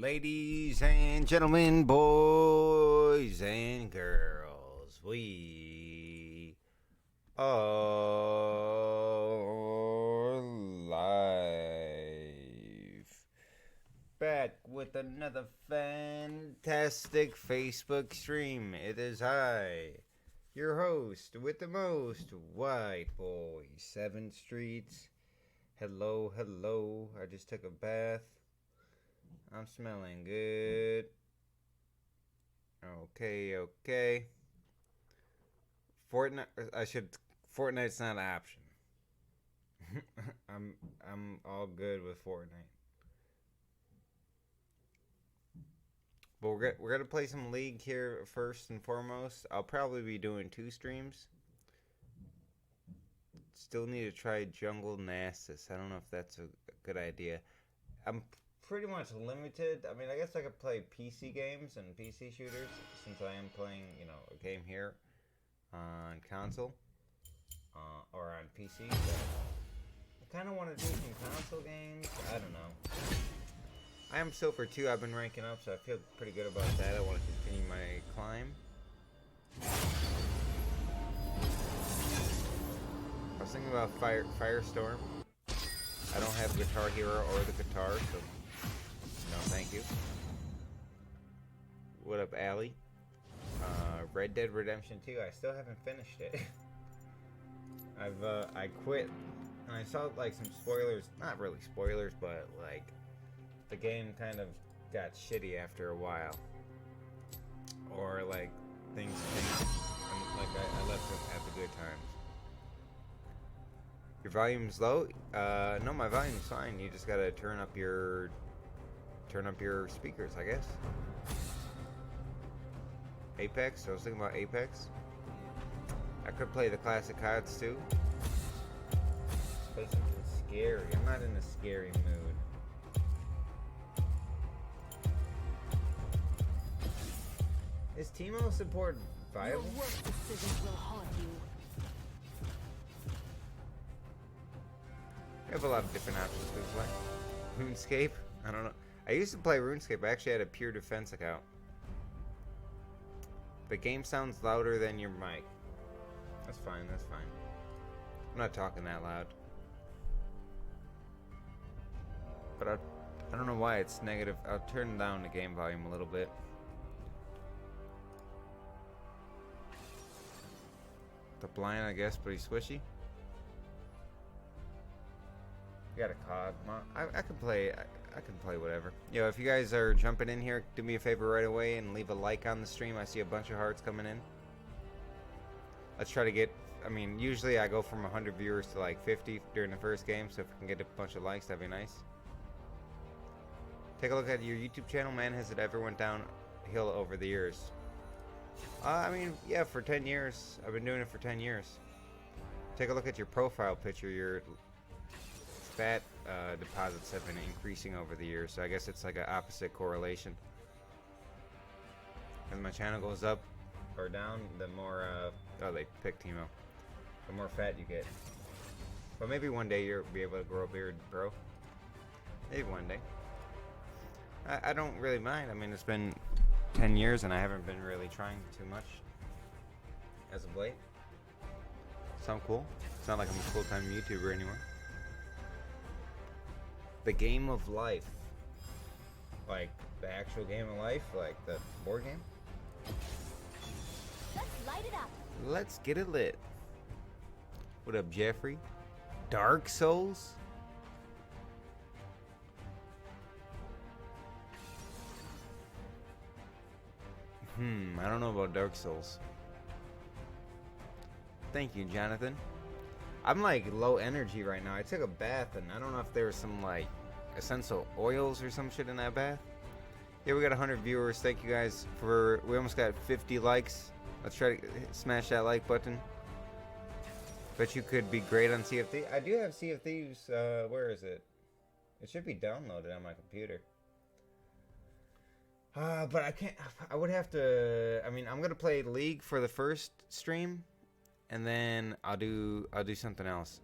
Ladies and gentlemen, boys and girls, we are live. Back with another fantastic Facebook stream. It is I, your host with the most, White Boy 7th Street. Hello, hello. I just took a bath. I'm smelling good. Okay. Fortnite's not an option. I'm all good with Fortnite. But we're gonna play some League here first and foremost. I'll probably be doing 2 streams. Still need to try Jungle Nasus. I don't know if that's a good idea. I'm pretty much limited. I mean, I guess I could play PC games and PC shooters since I am playing, a game here on console or on PC. But I kind of want to do some console games. I don't know. I am Silver 2. I've been ranking up, so I feel pretty good about that. I want to continue my climb. I was thinking about Firestorm. I don't have Guitar Hero or the guitar, so no, thank you. What up, Allie? Red Dead Redemption 2. I still haven't finished it. I quit, and I saw like some spoilers. Not really spoilers, but like the game kind of got shitty after a while, or like things changed, and like I left it at the good times. Your volume's low? No, my volume's fine. You just gotta turn up your speakers, I guess. Apex? I was thinking about Apex. I could play the classic CODs too. Play something scary. I'm not in a scary mood. Is Teemo support viable? Your worst decisions will haunt you. We have a lot of different options to play. RuneScape? I don't know. I used to play RuneScape. I actually had a pure defense account. The game sounds louder than your mic. That's fine, that's fine. I'm not talking that loud. But I don't know why it's negative. I'll turn down the game volume a little bit. The blind, I guess, pretty swishy. You got a COD. I can play. I can play whatever. If you guys are jumping in here, do me a favor right away and leave a like on the stream. I see a bunch of hearts coming in. Let's try to get. I mean, usually I go from 100 viewers to like 50 during the first game. So if we can get a bunch of likes, that'd be nice. Take a look at your YouTube channel. Man, has it ever went downhill over the years? I mean, yeah, for 10 years. I've been doing it for 10 years. Take a look at your profile picture. Your fat deposits have been increasing over the years, so I guess it's like an opposite correlation. As my channel goes up or down, the more oh, they picked Teemo, the more fat you get. But maybe one day you'll be able to grow a beard, bro. Maybe one day. I don't really mind. I mean, it's been 10 years and I haven't been really trying too much as of late. Sound cool? It's not like I'm a full-time YouTuber anymore. The game of life. Like the actual game of life, like the board game. Let's light it up. Let's get it lit. What up, Jeffrey? Dark Souls? I don't know about Dark Souls. Thank you, Jonathan. I'm like low energy right now. I took a bath and I don't know if there was some like essential oils or some shit in that bath. Yeah, we got 100 viewers. Thank you guys we almost got 50 likes. Let's try to smash that like button. Bet you could be great on Sea of Thieves. I do have Sea of Thieves. Where is it? It should be downloaded on my computer. But I can't. I would have to. I mean, I'm gonna play League for the first stream. And then I'll do something else.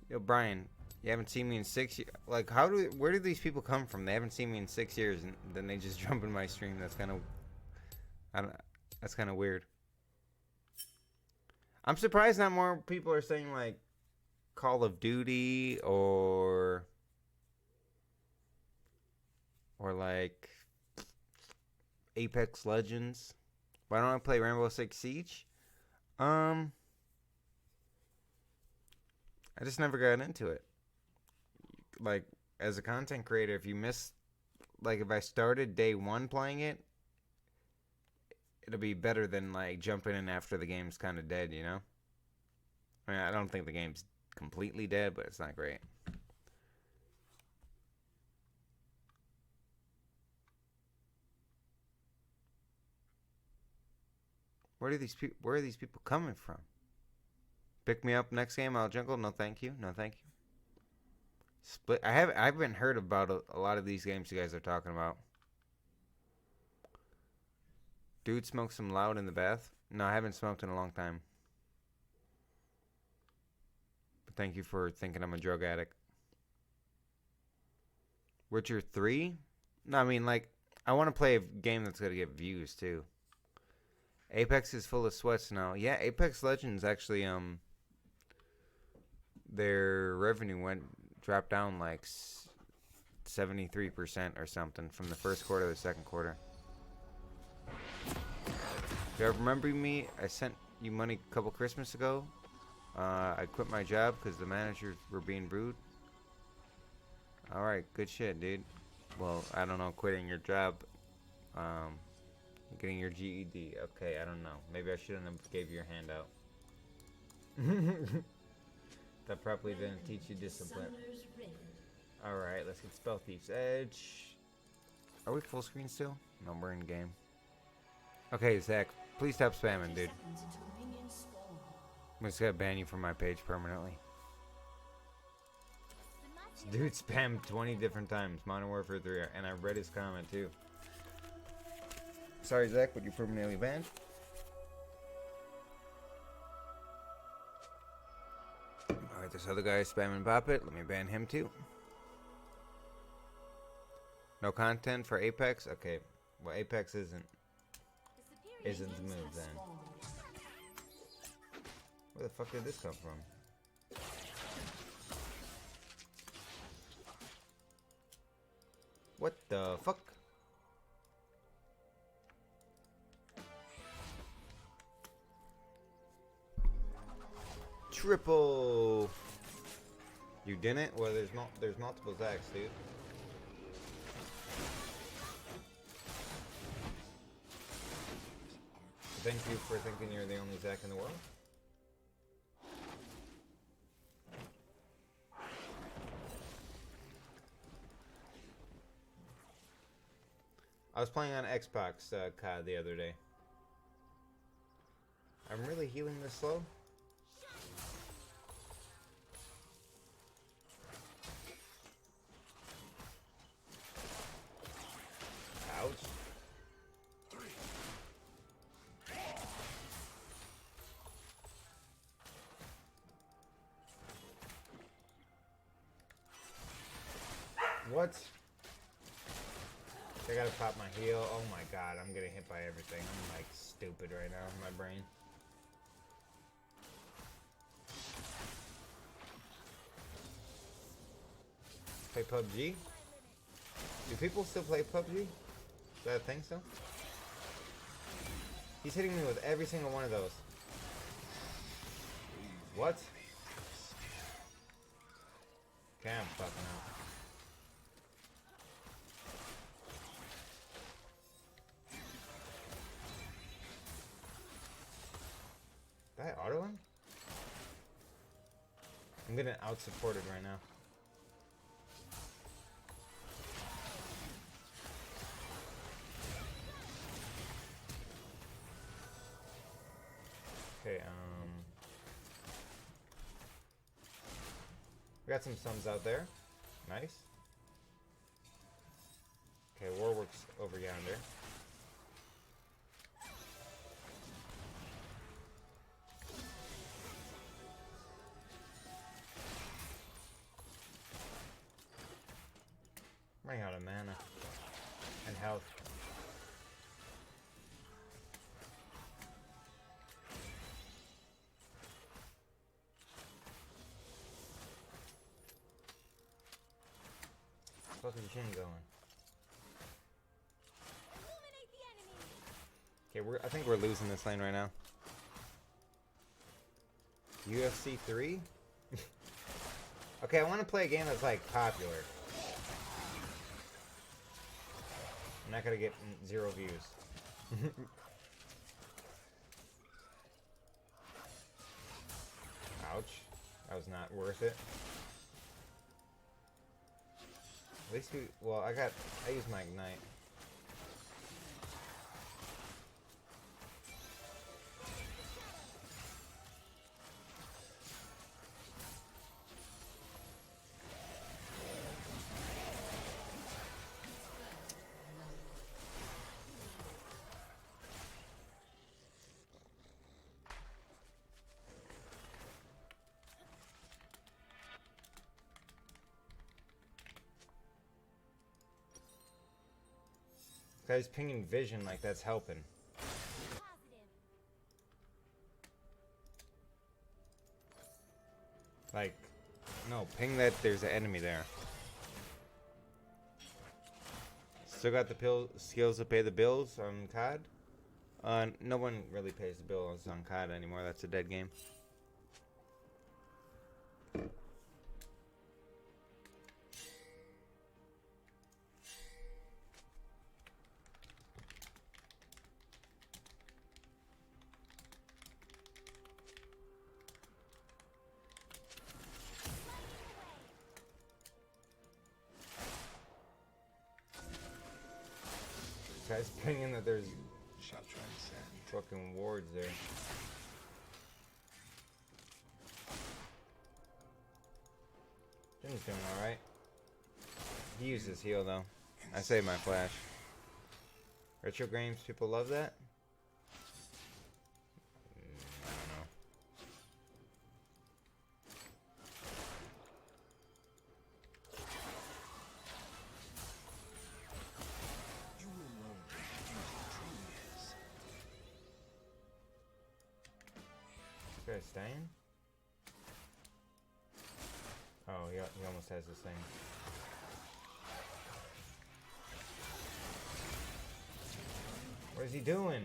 Yo, Brian, You haven't seen me in 6 years. Like, where do these people come from? They haven't seen me in 6 years, and then they just jump in my stream. That's kind of, I don't. That's kind of weird. I'm surprised not more people are saying like Call of Duty or like Apex Legends. Why don't I play Rainbow Six Siege? I just never got into it. Like, as a content creator, if you miss, like, if I started day one playing it, it'll be better than, like, jumping in after the game's kind of dead, you know? I mean, I don't think the game's completely dead, but it's not great. Where are these people coming from? Pick me up next game, I'll jungle. No, thank you. No, thank you. Split. I haven't heard about a lot of these games you guys are talking about. Dude, smoke some loud in the bath. No, I haven't smoked in a long time. But thank you for thinking I'm a drug addict. Witcher 3? No, I mean, like, I want to play a game that's gonna get views too. Apex is full of sweats now. Yeah, Apex Legends actually their revenue dropped down like 73% or something from the first quarter to the second quarter. Do you remember me? I sent you money a couple Christmas ago. I quit my job because the managers were being rude. Alright, good shit, dude. Well, I don't know, quitting your job. Getting your GED. Okay, I don't know. Maybe I shouldn't have gave you your handout. That probably didn't teach you discipline. Alright, let's get Spell Thief's Edge. Are we full screen still? No, we're in game. Okay, Zach, please stop spamming, dude. I'm just gonna ban you from my page permanently. Dude spammed 20 different times. Modern Warfare 3, and I read his comment too. Sorry, Zach, but you're permanently banned. Alright, this other guy is spamming Bop It. Let me ban him too. No content for Apex? Okay. Well, Apex isn't the move then. Where the fuck did this come from? What the fuck? Triple. You didn't? Well, there's multiple Zacks, dude. Thank you for thinking you're the only Zack in the world. I was playing on Xbox COD the other day. I'm really healing this slow. Ouch. What? I gotta pop my heal. Oh my god, I'm getting hit by everything. I'm like stupid right now in my brain. Play PUBG? Do people still play PUBG? Is that a thing still? He's hitting me with every single one of those. What? Okay, I'm fucking out. Did I auto him? I'm getting out-supported right now. Okay, we got some sums out there. Nice. Okay, Warwick's over yonder. Running out of mana. And health. Fuck is Jin going? Okay, I think we're losing this lane right now. UFC 3? Okay, I want to play a game that's like popular. I'm not gonna get 0 views. Ouch. That was not worth it. At least well, I used my ignite. Guy's pinging vision like that's helping. Like, no, ping that there's an enemy there. Still got the skills to pay the bills on COD? No one really pays the bills on COD anymore. That's a dead game. Guy's pinging that there's fucking wards there. Jin's doing alright. He uses heal though. I save my flash. Retro games, people love that? I don't know. This guy's staying? Oh, he almost has this thing. What is he doing?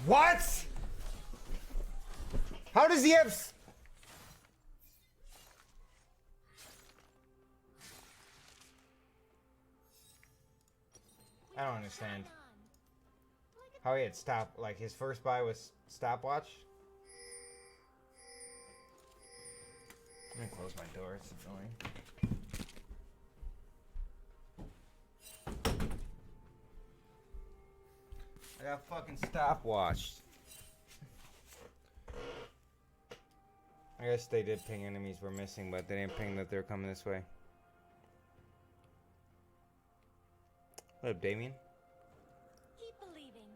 What? How does he have... I don't understand. How he had like his first buy was stopwatch? I'm gonna close my door, it's annoying. I got fucking stopwatched. I guess they did ping enemies were missing, but they didn't ping that they're coming this way. What up, Damien? Keep believing.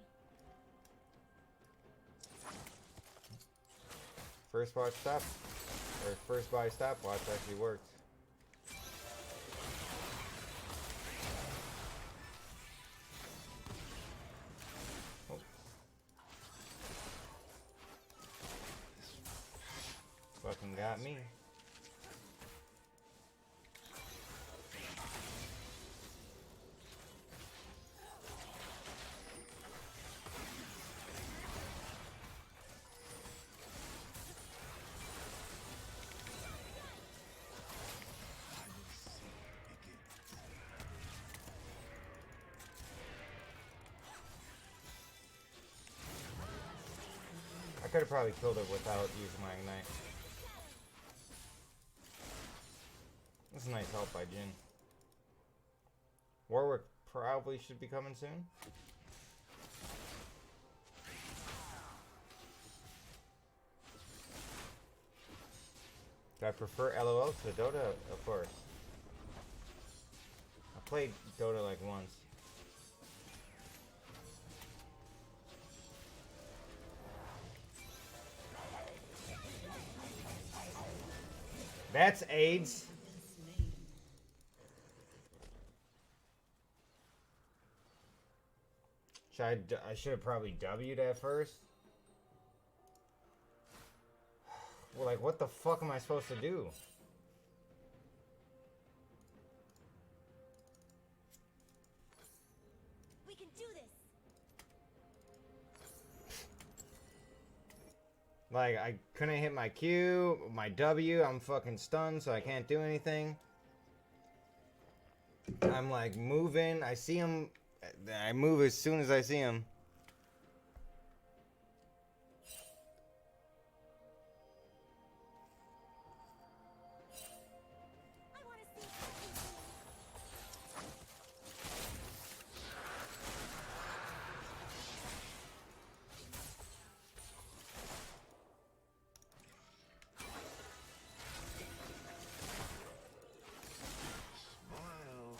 First watch stop, or first buy stopwatch actually worked. Oh. Fucking got me. I could have probably killed it without using my ignite. That's a nice help by Jin. Warwick probably should be coming soon. Do I prefer LOL to Dota? Of course. played Dota like once. That's AIDS. I should have probably W'd at first. Well, like, what the fuck am I supposed to do? We can do this. Like, I couldn't hit my Q, my W, I'm fucking stunned, so I can't do anything. I'm like moving, I see him, I move as soon as I see him. I want to see. Smile.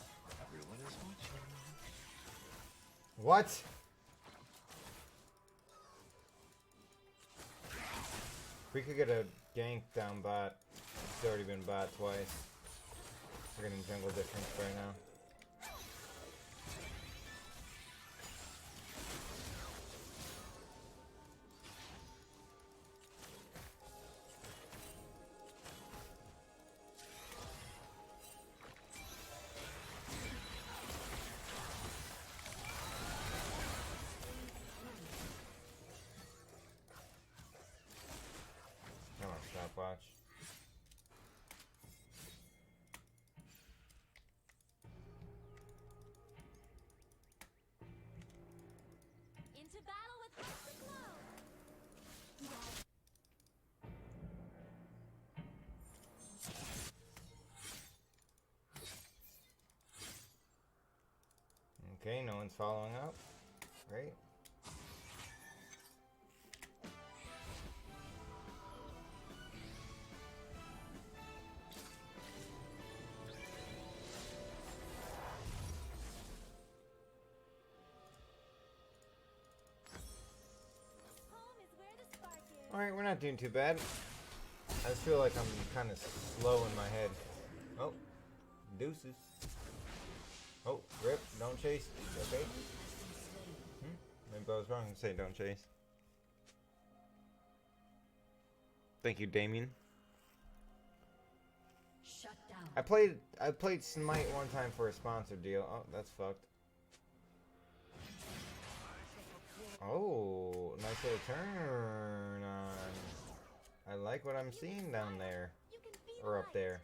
Everyone is watching. What? We could get a gank down bot. It's already been bot twice. We're getting jungle difference right now. Come on, stopwatch. Into battle with Host and Glow. Okay, no one's following up. Great. Home is where the spark is. Alright, we're not doing too bad. I just feel like I'm kind of slow in my head. Oh, deuces. Oh, rip, don't chase. Okay. Maybe I was wrong to say don't chase. Thank you, Damien. Shut down. I played Smite one time for a sponsored deal. Oh, that's fucked. Oh, nice little turn on. I like what I'm seeing down there. You can be Or up light. there.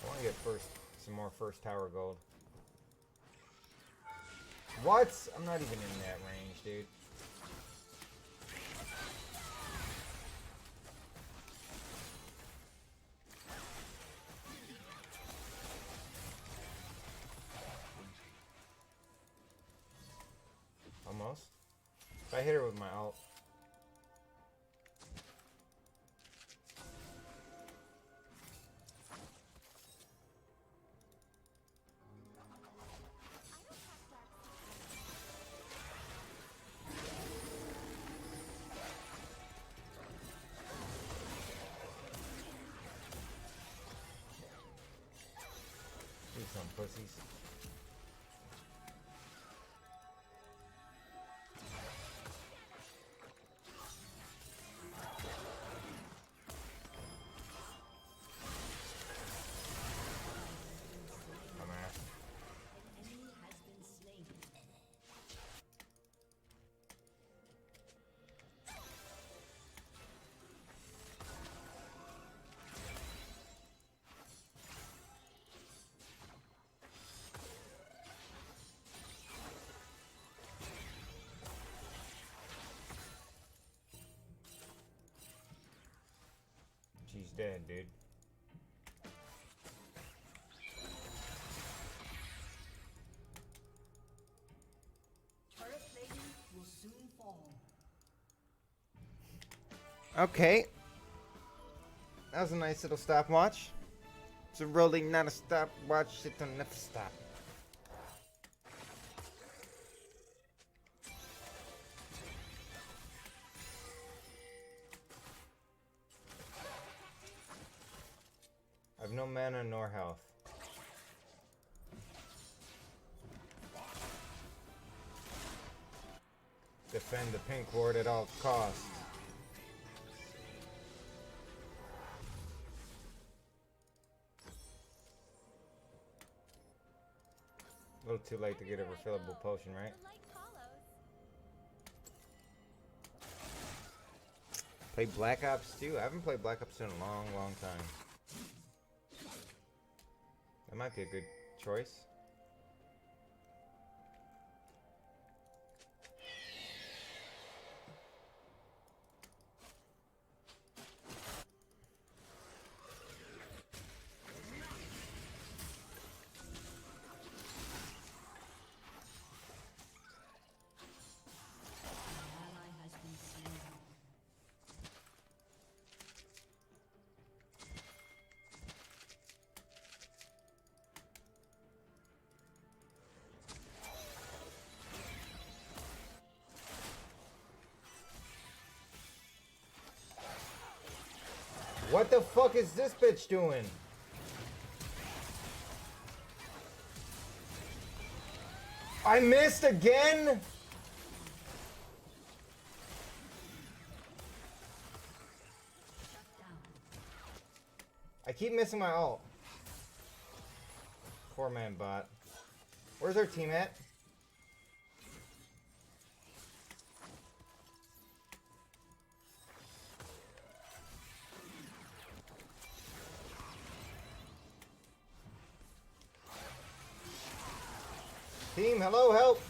I want to get some more first tower gold. What? I'm not even in that range, dude. Almost. If I hit her with my ult. These some pussies. Dumbass. Enemy has been slain. She's dead, dude. Turret Okay. That was a nice little stopwatch. It's a rolling, not a stopwatch. It'll never stop. I've no mana nor health. Defend the pink ward at all costs. A little too late to get a refillable potion, right? The light follows. Play Black Ops 2? I haven't played Black Ops 2 in a long, long time. That might be a good choice. Ally has been slain. What the fuck is this bitch doing? I missed again? Shut down. I keep missing my ult. 4-man bot. Where's our team at? Team, hello, help!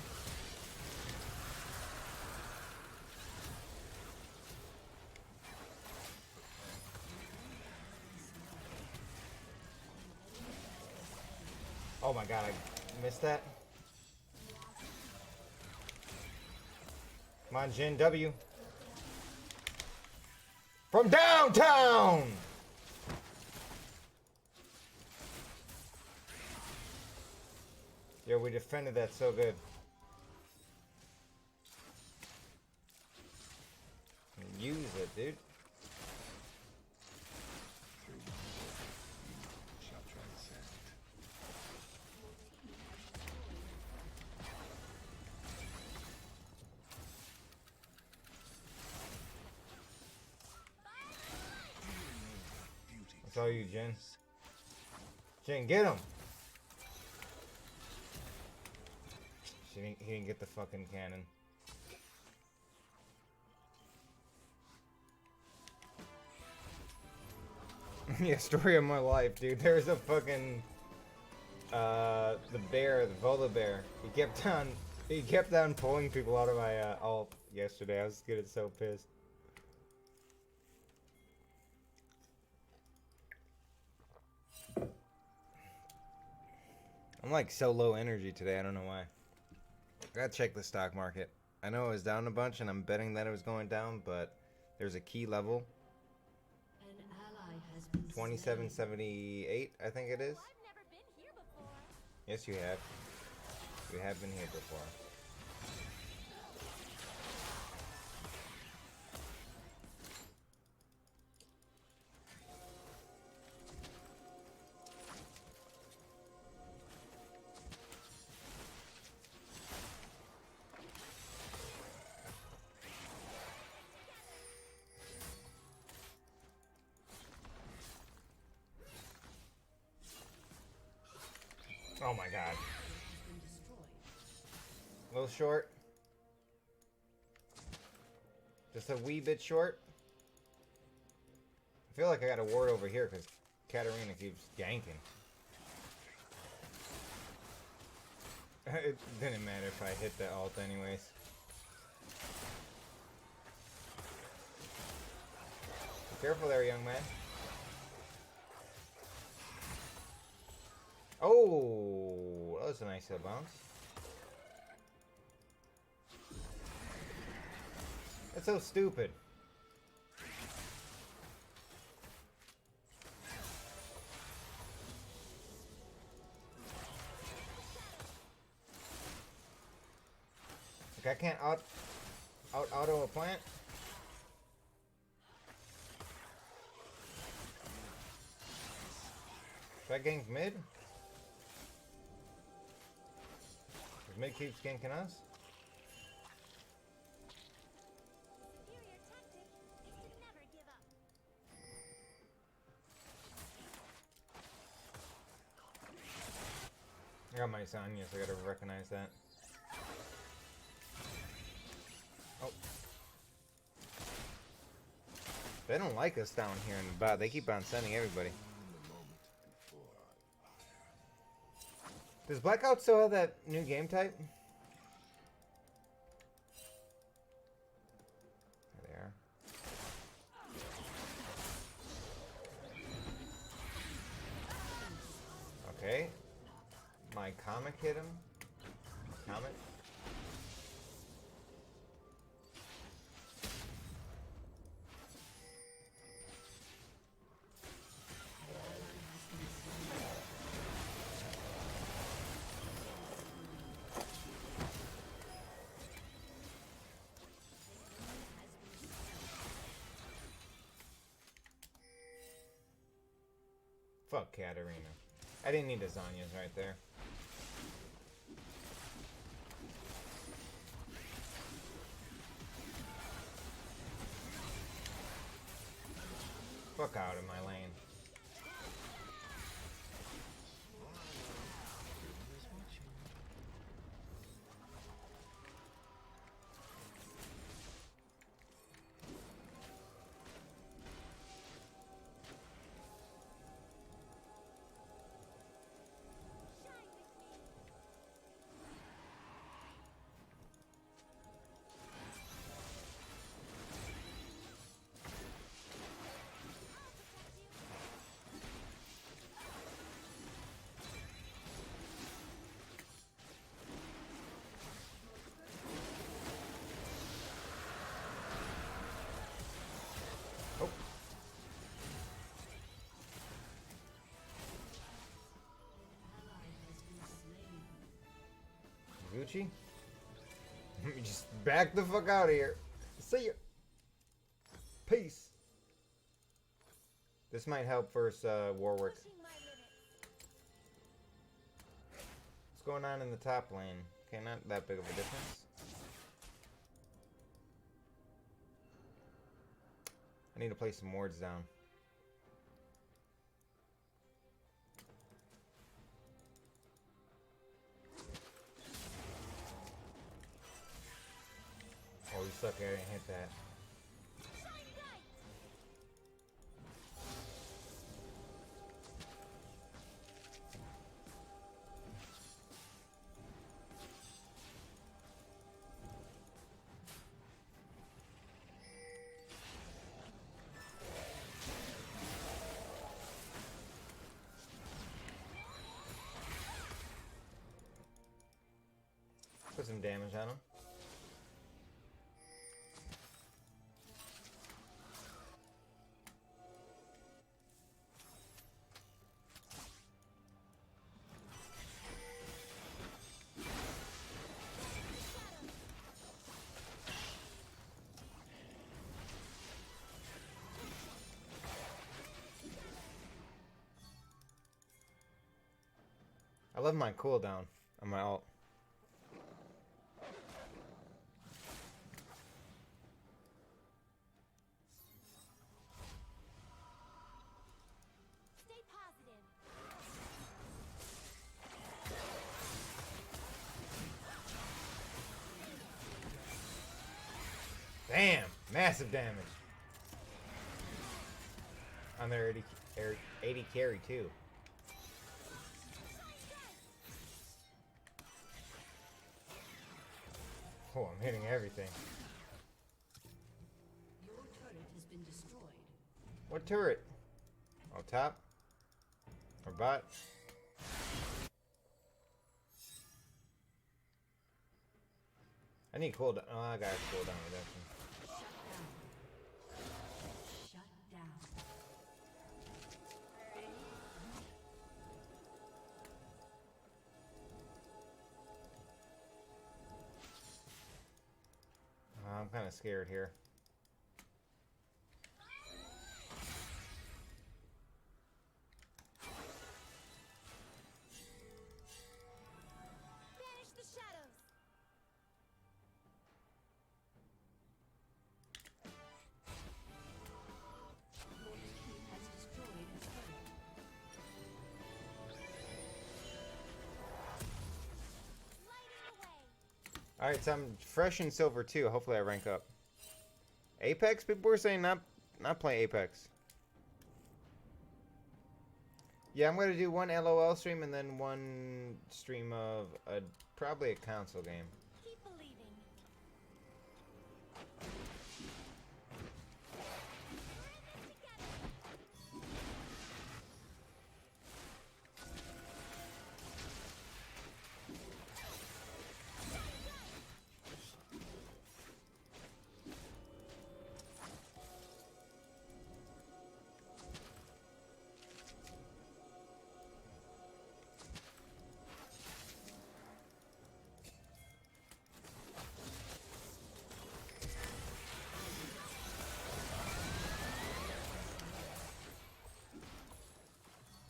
Oh my god, I missed that. Come on, Jin W. From downtown! Yo, we defended that so good. Use it, dude. Shall transcend. Beauty. That's all you, Jin. Jin, get him! He didn't get the fucking cannon. Yeah, story of my life, dude. There's a fucking the bear, the Vola bear. He kept on pulling people out of my ult yesterday. I was getting so pissed. I'm like so low energy today. I don't know why. I gotta check the stock market. I know it was down a bunch, and I'm betting that it was going down, but there's a key level. An ally has been 2778, I think it is. Well, I've never been here before. Yes, you have. You have been here before. Oh my god. been destroyed. A little short. Just a wee bit short. I feel like I got a ward over here because Katarina keeps ganking. It didn't matter if I hit the ult anyways. Be careful there, young man. Oh, that was a nice little bounce. That's so stupid. Like I can't out auto a plant. Should I gank mid? Cause mid keeps ganking us. Superior tactic is to never give up. I got my Sonya, so I gotta recognize that. Oh. They don't like us down here in the bot. They keep on sending everybody. Does Blackout still have that new game type? There. Okay. My comic hit him. Comic. Fuck Katarina. I didn't need the Zanyas right there. Fuck out of my lane. Everyone is watching. Shine with me. Oh. Gucci? Just back the fuck out of here. See ya. Peace. This might help versus Warwick. Pushing my limits. What's going on in the top lane? Okay, not that big of a difference. I need to place some wards down. Oh, you suck! I didn't hit that. Shine bright. Put some damage on him. I love my cooldown on my ult. Stay positive. Damn! Massive damage. On their 80 carry too. Oh, I'm hitting everything. Your turret has been destroyed. What turret? Oh, top? Or bot? I need cooldown. Oh, I got cooldown reduction. Shut down. kind of scared here. Banish the shadows. Your team has destroyed a turret. Lighting the way. All right, so I'm fresh in silver too. Hopefully, I rank up. Apex. People were saying not play Apex. Yeah, I'm gonna do one LOL stream and then one stream of probably a console game. Keep believing. We're in this together.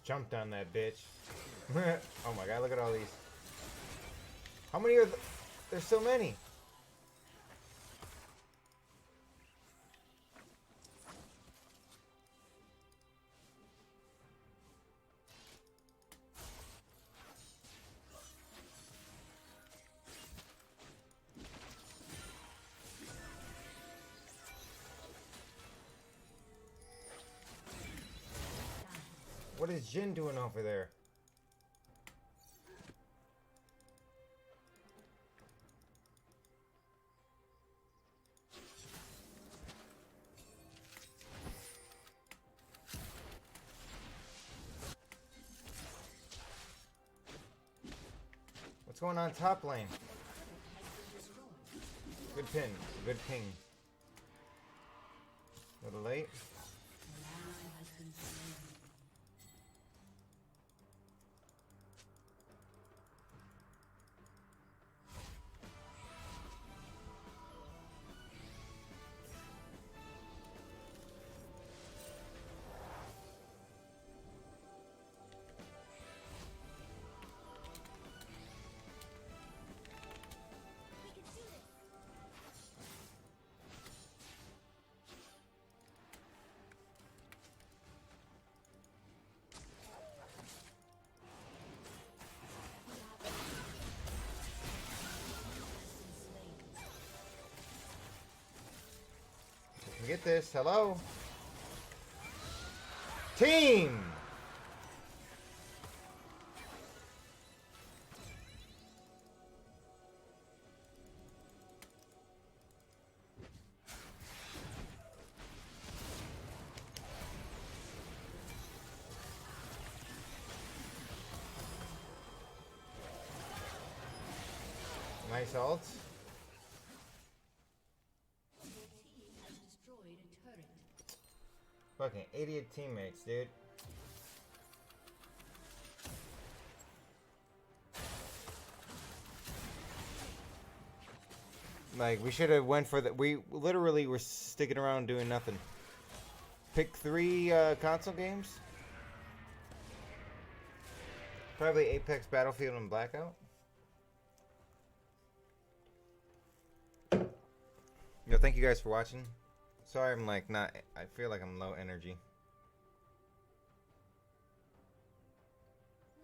Jumped on that bitch. Oh my god, look at all these. How many are there's so many. What is Jin doing over there? What's going on top lane? Good pin. Good ping. A little late. We can do this. We can get this. Hello? Team! Nice ult. Your team has destroyed a turret. Fucking idiot teammates, dude. Like, we should have went for the... We literally were sticking around doing nothing. Pick 3 console games. Probably Apex, Battlefield, and Blackout. Yo, thank you guys for watching. Sorry I'm like not... I feel like I'm low energy.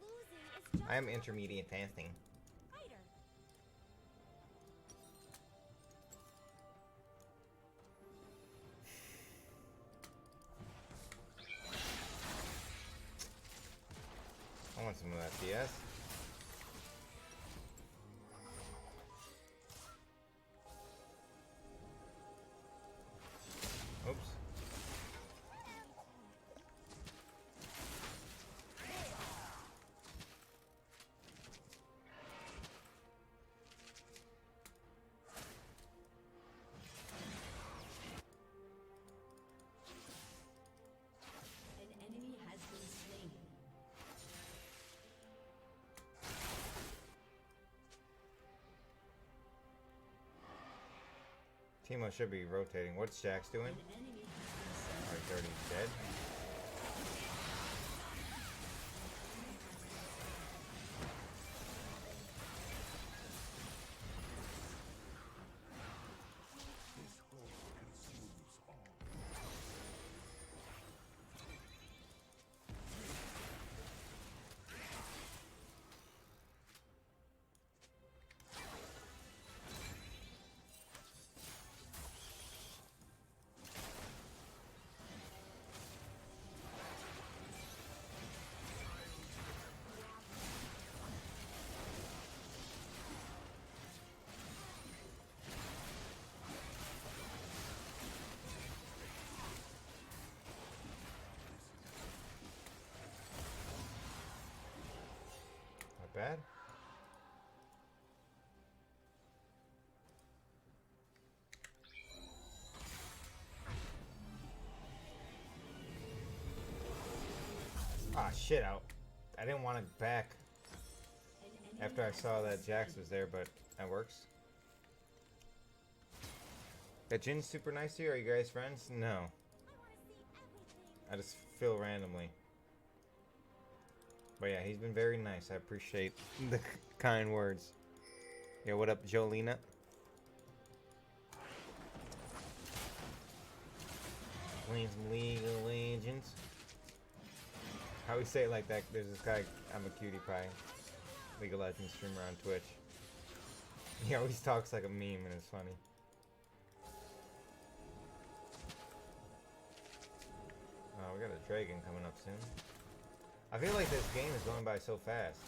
Losing is just I am intermediate fasting. fighter. I want some of that PS. Oops. Teemo should be rotating. What's Jax doing? An enemy has been slain. Oh, he's already dead. Not bad. Ah, shit out. I didn't want it back An enemy after I has saw been that Jax slain. was there, but that works. That Jin's super nice to you? Are you guys friends? No. I want to see everything. I just feel randomly. But yeah, he's been very nice. I appreciate the kind words. Yeah, what up, Jolina? Playing some League of Legends. How we say it like that? There's this guy, I'm a cutie pie, League of Legends streamer on Twitch. He always talks like a meme and it's funny. Oh, we got a dragon coming up soon. I feel like this game is going by so fast.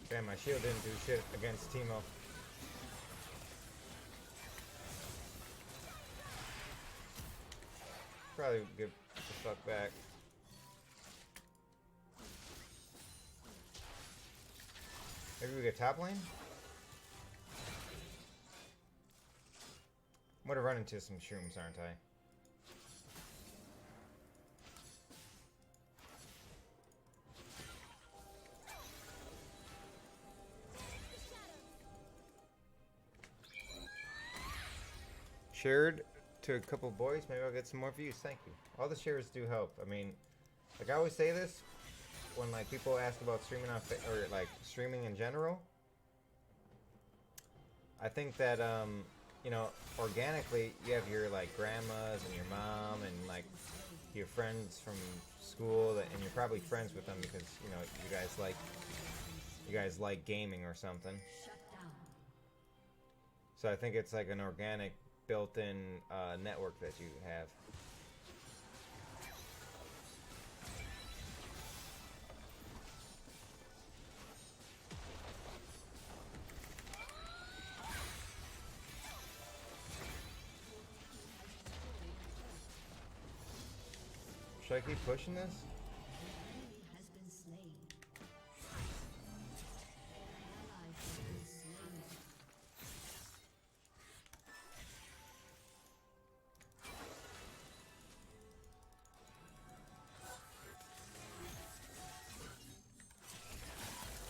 Damn, my shield didn't do shit against Teemo. Probably get the fuck back. Maybe we get top lane? I'm gonna run into some shrooms, aren't I? Shared to a couple boys, maybe I'll get some more views. Thank you. All the shares do help. I mean, like I always say this when like people ask about streaming on or like streaming in general. I think that you know, organically you have your like grandmas and your mom and like your friends from school that, and you're probably friends with them because you know you guys like gaming or something. Shut down. So I think it's like an organic built-in network that you have. Should I keep pushing this? An enemy has been slain. An ally has been slain.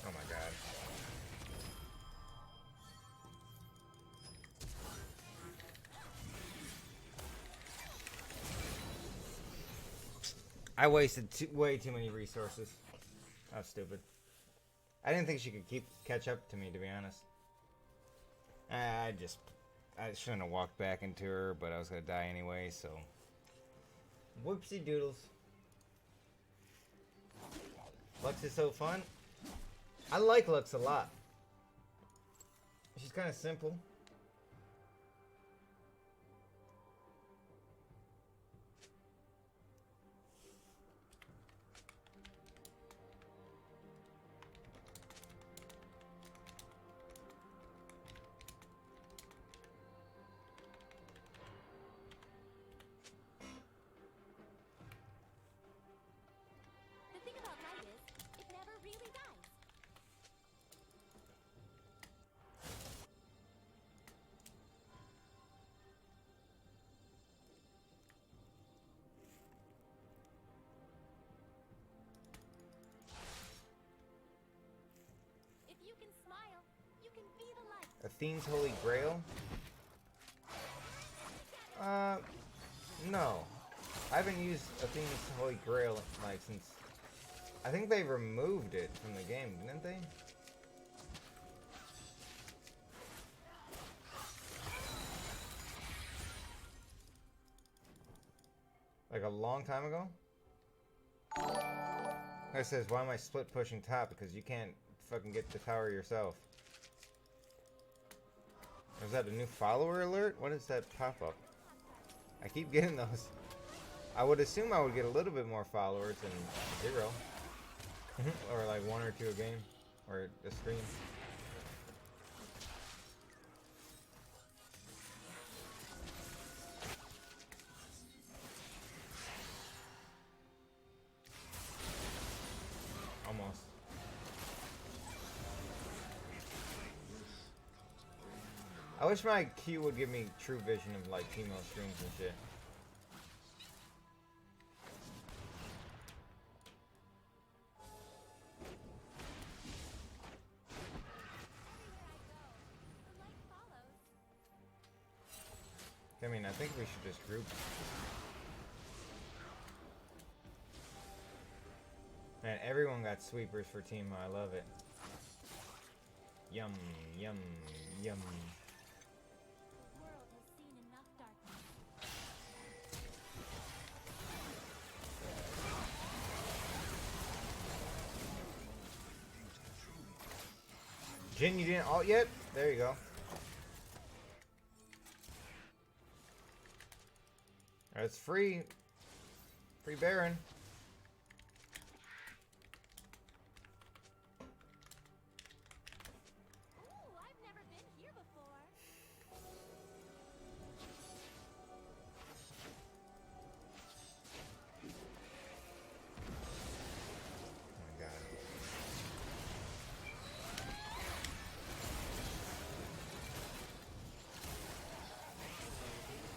Oh my god. I wasted way too many resources. That's stupid. I didn't think she could catch up to me, to be honest. I shouldn't have walked back into her, but I was gonna die anyway, so. Whoopsie doodles. Lux is so fun. I like Lux a lot. She's kind of simple. Athene's Holy Grail? No. I haven't used Athene's Holy Grail, like, since... I think they removed it from the game, didn't they? Like a long time ago? It says, why am I split pushing top? Because you can't fucking get the tower yourself. Is that a new follower alert? What is that pop-up? I keep getting those. I would assume I would get a little bit more followers than 0. Or like 1 or 2 a game. Or a stream. Almost. I wish my Q would give me true vision of like female streams and shit. I mean, I think we should just group. Man, everyone got sweepers for Teemo. I love it. Yum, yum, yum. The world has seen enough darkness. Jin, you didn't ult yet? There you go. It's free. Free Baron. Ooh, I've never been here before. Oh my god.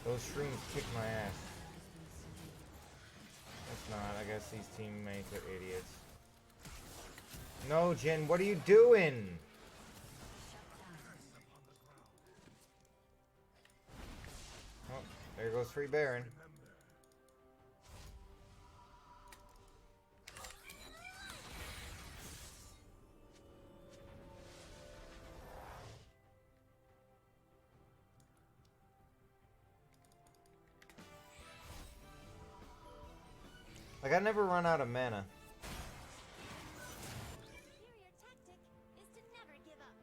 Those shrooms kick my ass. That's not. I guess these teammates are idiots. No, Jin, what are you doing? Oh, there goes free Baron. Like, I never run out of mana. Superior tactic is to never give up.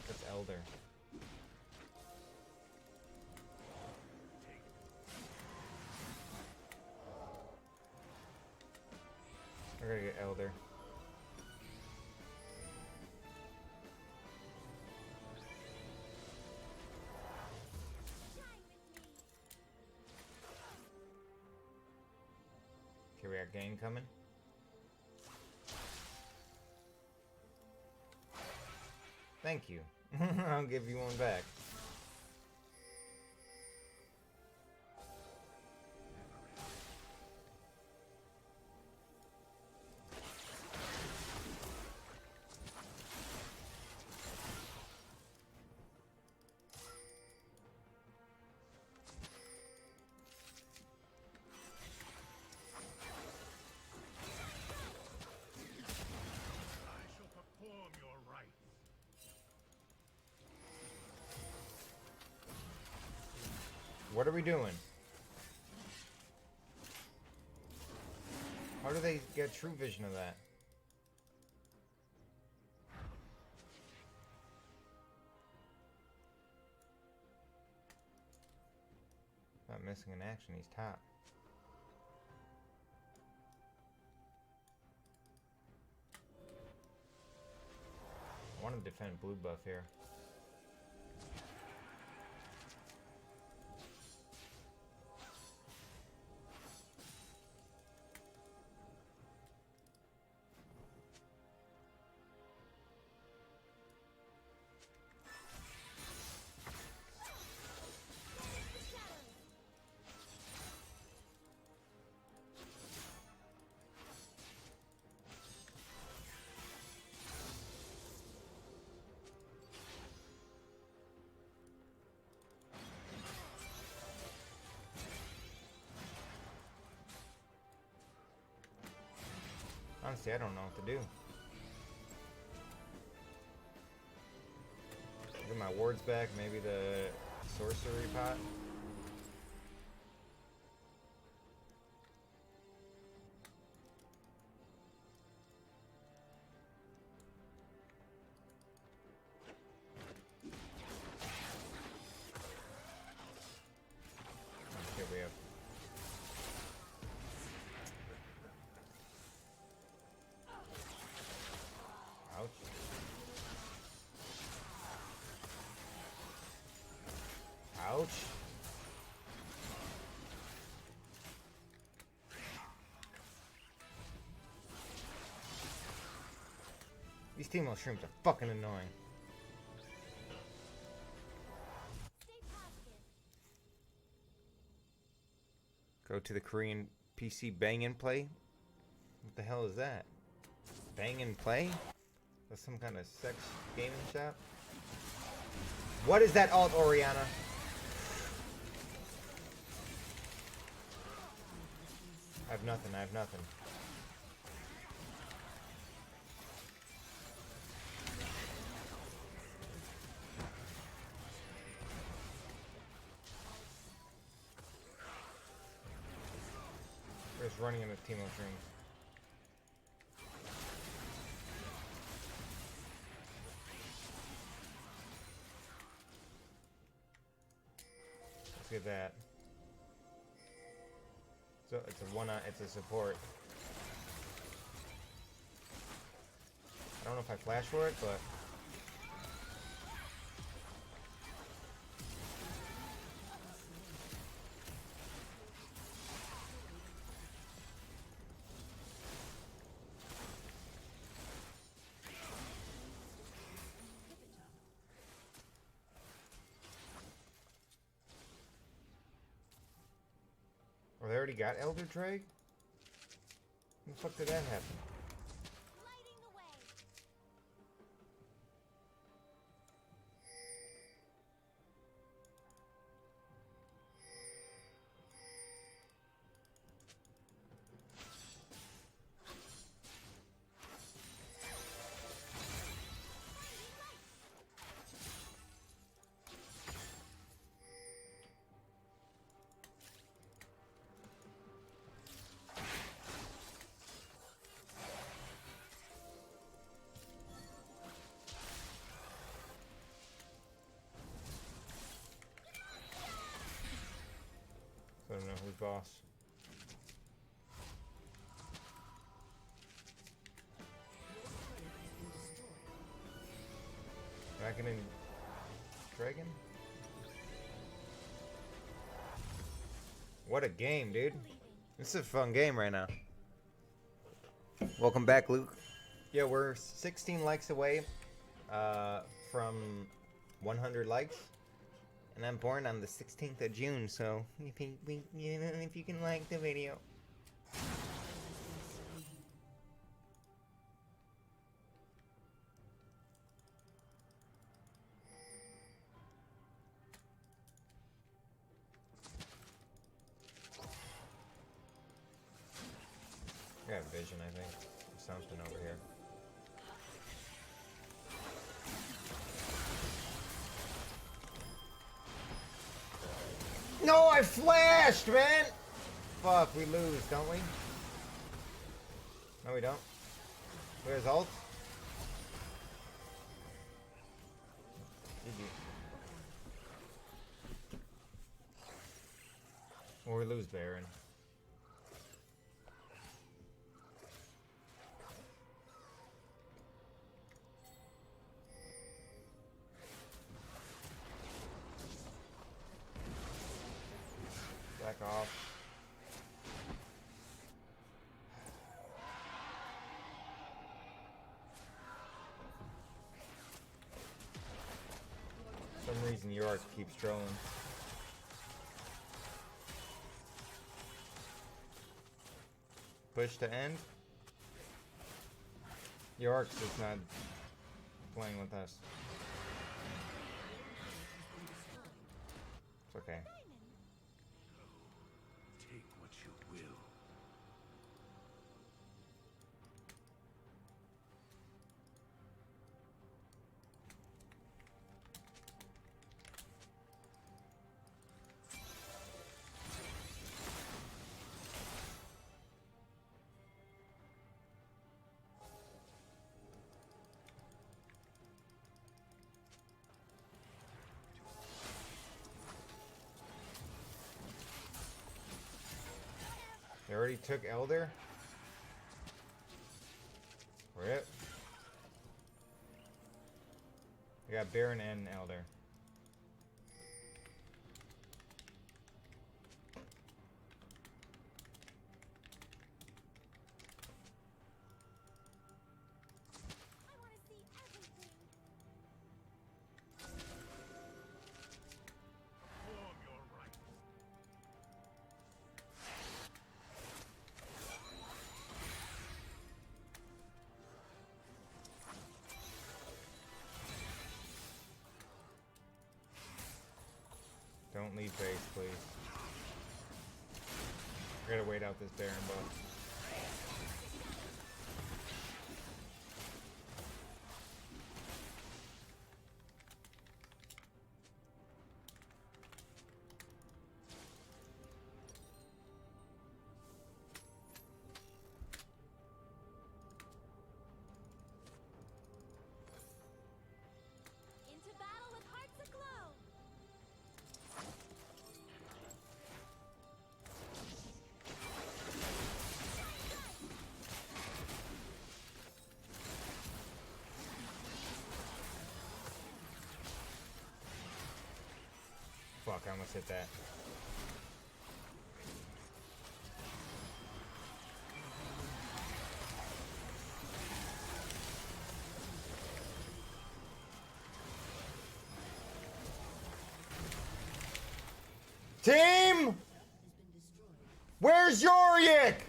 That's Elder. I gotta get Elder. Shine with me. Okay, we got Gain coming. Thank you. I'll give you one back. I shall perform your rites. What are we doing? How do they get true vision of that? Not missing an action, he's top. I want to defend blue buff here. Honestly, I don't know what to do. Get my wards back, maybe the sorcery pot. Here we have. Ouch. Ouch. These Teemo shrooms are fucking annoying. Stay positive. Go to the Korean PC Bang and Play? What the hell is that? Bang and Play? That's some kind of sex gaming shop? What is that alt, Oriana? I have nothing, I have nothing. We're just running into Teemo strings. Let's get that. So it's a it's a support. I don't know if I flash for it, but oh, they already got Elder Drake? When the fuck did that happen? Lighting the way. I don't know who's boss. Dragon and Dragon? What a game, dude. This is a fun game right now. Welcome back, Luke. Yeah, we're 16 likes away from 100 likes. And I'm born on the 16th of June, so if you can like the video. I got vision, I think. There's something over here. No, I flashed, man! Fuck, we lose, don't we? No, we don't. Where's ult? GG. Or we lose Baron. Back off. For some reason, York keeps trolling. Push to end. York's just not playing with us. It's okay. Take what you will. already took Elder? Rip. I got Baron and Elder. I want to see everything. Perform your rights. Don't leave base, please. I gotta wait out this Baron buff. Into battle with hearts aglow. Fuck, I almost hit that. Team! Where's Yorick?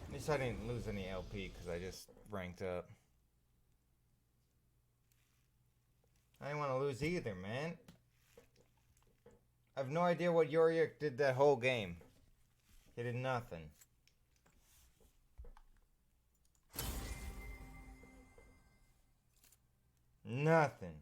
At least I didn't lose any LP because I just ranked up. I didn't want to lose either, man. I have no idea what Yorick did that whole game. He did nothing. Nothing.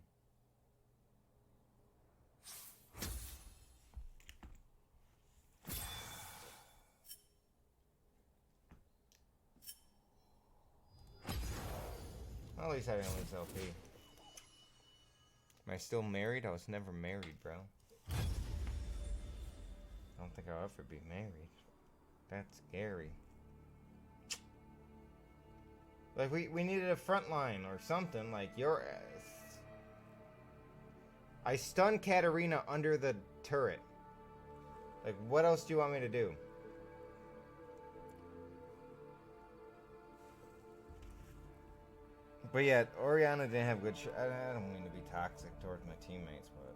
Well, at least I didn't lose LP. Am I still married? I was never married, bro. I don't think I'll ever be married. That's scary. Like, we needed a front line or something, like your ass. I stunned Katarina under the turret. Like, what else do you want me to do? But yeah, Orianna didn't have good I don't mean to be toxic towards my teammates, but...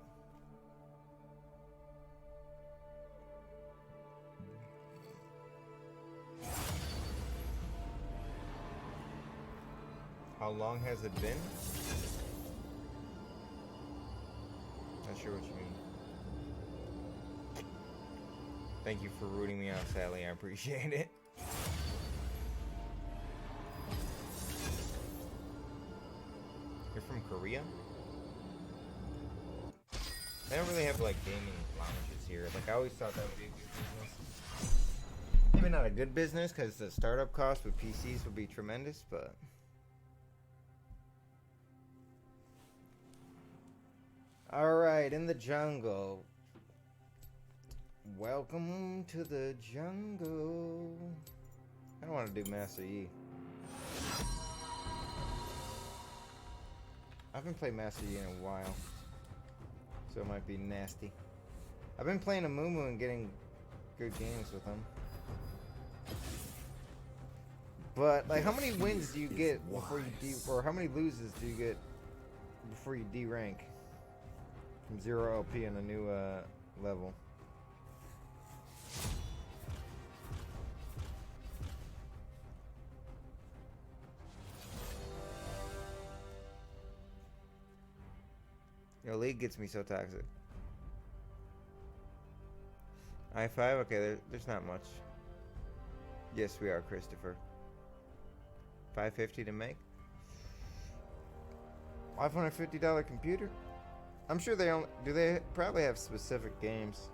How long has it been? Not sure what you mean. Thank you for rooting me out, Sally. I appreciate it. You're from Korea? They don't really have like gaming lounges here. Like I always thought that would be a good business. Maybe not a good business because the startup cost with PCs would be tremendous, but... Alright, in the jungle. Welcome to the jungle. I don't want to do Master Yi. I haven't played Master Yi in a while, so it might be nasty. I've been playing Amumu and getting good games with him. But, like, how many wins do you get before you or how many loses do you get before you D-rank? From 0 LP in a new level. Yo, League gets me so toxic. I5? Okay, there's not much. Yes, we are, Christopher. 550 to make? $550 computer? I'm sure they only do. They probably have specific games.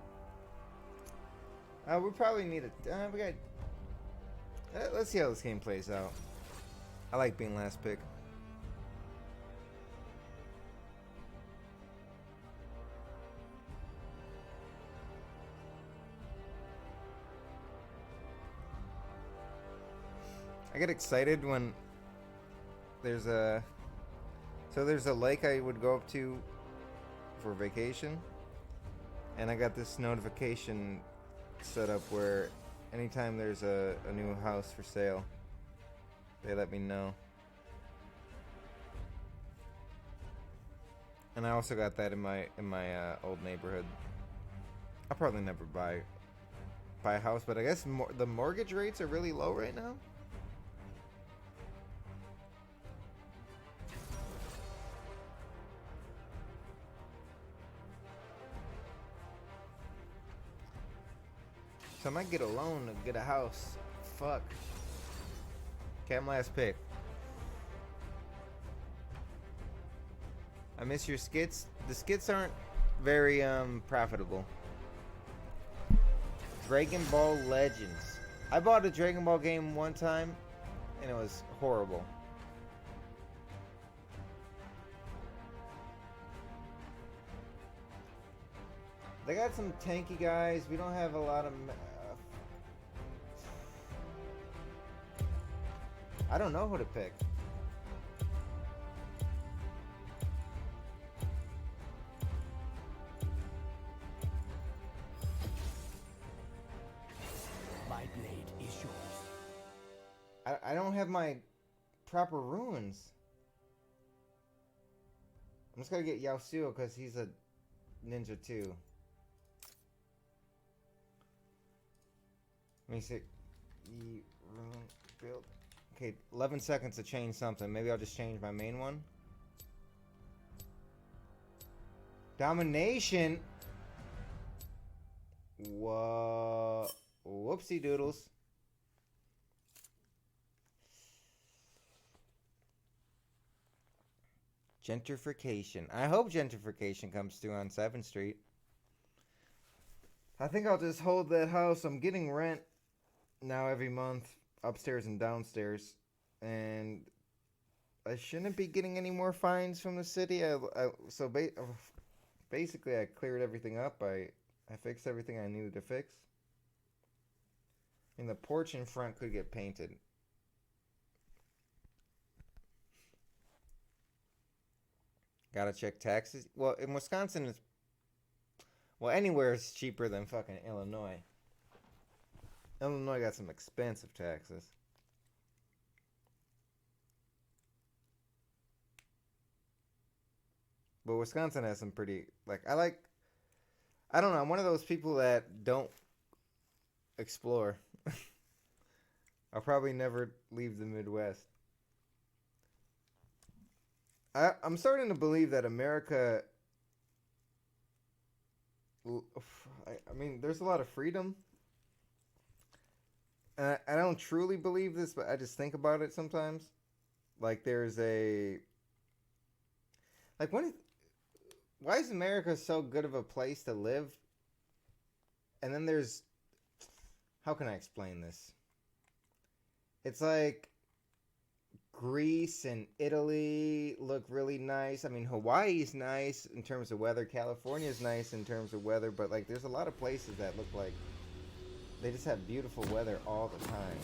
We probably need a. We got. Let's see how this game plays out. I like being last pick. I get excited when there's a lake I would go up to for vacation, and I got this notification set up where anytime there's a new house for sale, they let me know. And I also got that in my old neighborhood. I'll probably never buy a house, but I guess the mortgage rates are really low right now. So I might get a loan to get a house. Fuck. Okay, I'm last pick. I miss your skits. The skits aren't very profitable. Dragon Ball Legends. I bought a Dragon Ball game one time and it was horrible. They got some tanky guys. We don't have a lot of. I don't know who to pick. My blade is yours. I don't have my proper runes. I'm just gonna get Yasuo because he's a ninja too. Let me see. Rune build. Okay, 11 seconds to change something. Maybe I'll just change my main one. Domination. Whoa. Whoopsie doodles. Gentrification. I hope gentrification comes through on 7th Street. I think I'll just hold that house. I'm getting rent now every month, upstairs and downstairs, and I shouldn't be getting any more fines from the city. Basically I cleared everything up. I fixed everything I needed to fix. And the porch in front could get painted. Gotta check taxes. Well, in Wisconsin it's anywhere is cheaper than fucking Illinois. Illinois got some expensive taxes. But Wisconsin has some pretty, I don't know, I'm one of those people that don't explore. I'll probably never leave the Midwest. I'm starting to believe that America, I mean, there's a lot of freedom. I don't truly believe this, but I just think about it sometimes. Like, there's a... Like, why is America so good of a place to live? And then there's... How can I explain this? It's like... Greece and Italy look really nice. I mean, Hawaii's nice in terms of weather. California's nice in terms of weather. But, like, there's a lot of places that look like... They just have beautiful weather all the time.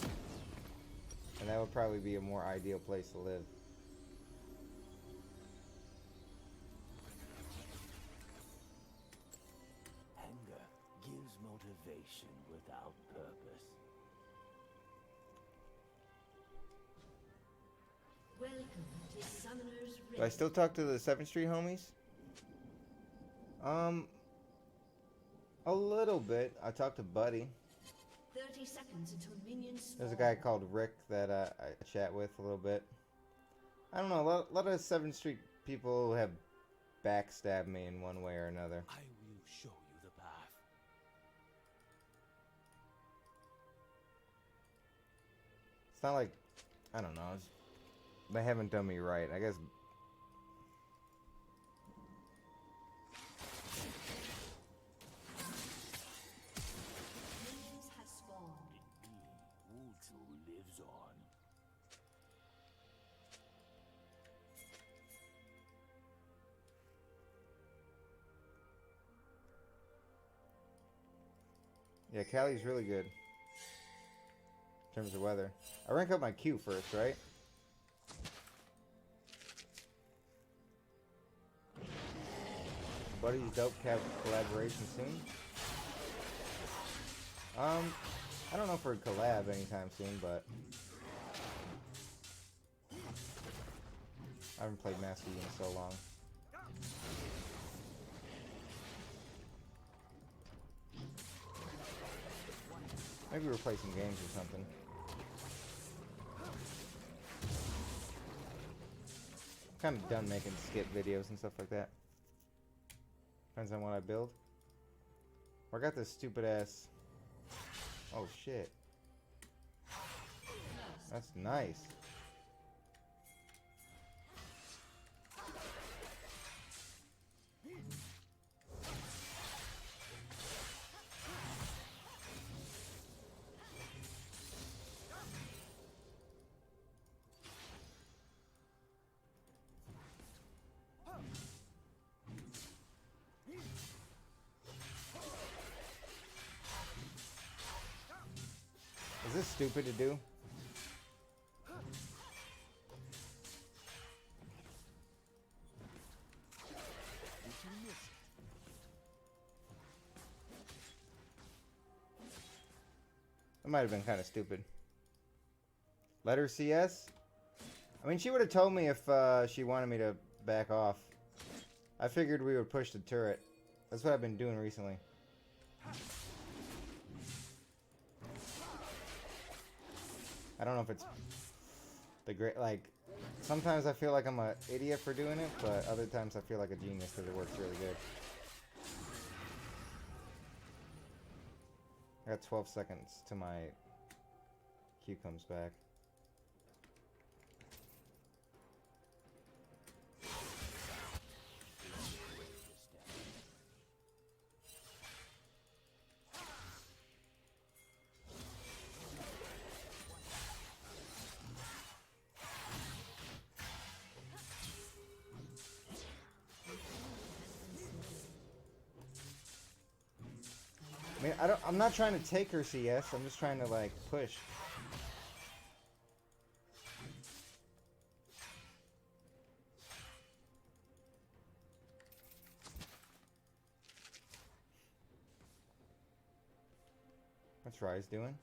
And that would probably be a more ideal place to live. Anger gives motivation without purpose. Welcome to Summoner's Rift. Do I still talk to the 7th Street homies? A little bit. I talked to Buddy. 30 seconds until minions spawn. There's a guy called Rick that I chat with a little bit. I don't know, a lot of 7th Street people have backstabbed me in one way or another. I will show you the path. It's not like, I don't know, they haven't done me right. I guess Yeah, Cali's really good. In terms of weather. I rank up my Q first, right? Buddy's dope collaboration soon. I don't know if we're collab anytime soon, but I haven't played Master Yi in so long. Maybe we're playing some games or something. I'm kind of done making skip videos and stuff like that. Depends on what I build. I got this stupid ass. Oh shit. That's nice. Is this stupid to do? That might have been kind of stupid. Let her CS? I mean, she would have told me if she wanted me to back off. I figured we would push the turret. That's what I've been doing recently. I don't know if it's the great, like, sometimes I feel like I'm an idiot for doing it, but other times I feel like a genius because it works really good. I got 12 seconds till my Q comes back. I mean, I'm not trying to take her CS, I'm just trying to, like, push. What's Rise doing?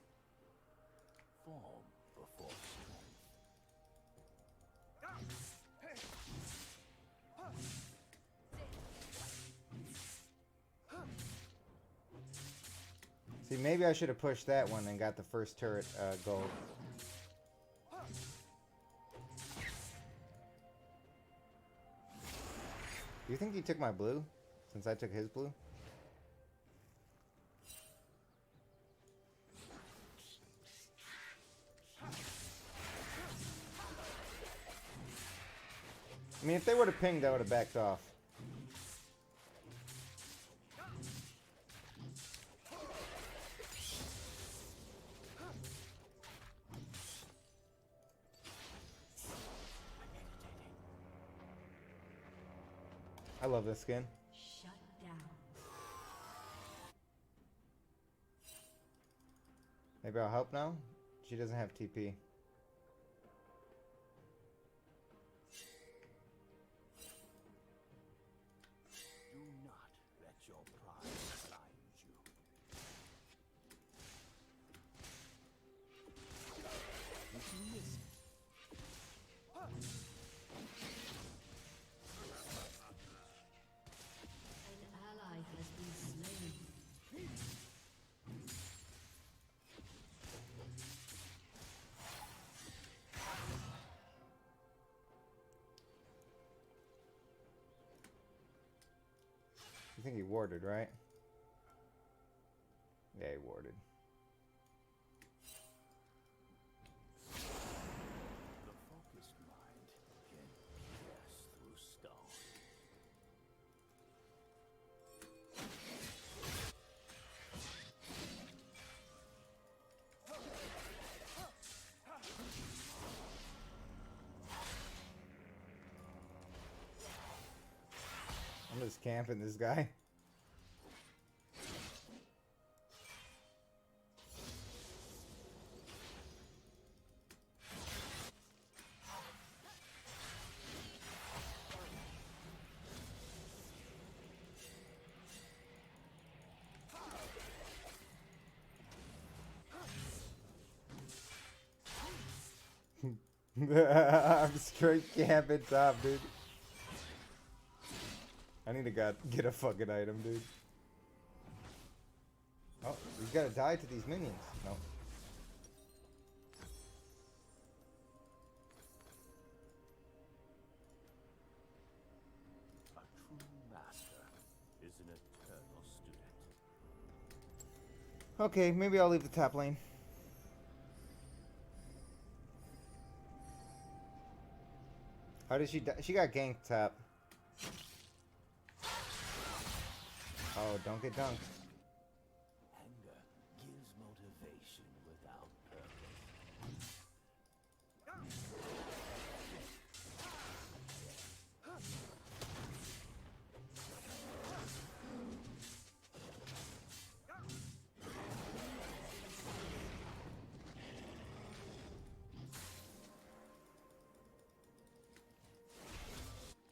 Form before strength. See, maybe I should have pushed that one and got the first turret gold. Do you think he took my blue? Since I took his blue? I mean, if they would have pinged, I would have backed off. I love this skin. Shut down. Maybe I'll help now? She doesn't have TP. Do not let your pride blind you. If you listen, An ally has been slain. You think he warded, right? Yeah, he warded. the focused mind can pierce through stone. I'm just camping this guy. I'm straight camping top, dude. I need to get a fucking item, dude. Oh, we gotta die to these minions. No. A true master is an eternal student. Okay, maybe I'll leave the top lane. How did she die? She got ganked top. Oh, don't get dunked. Anger gives motivation without purpose.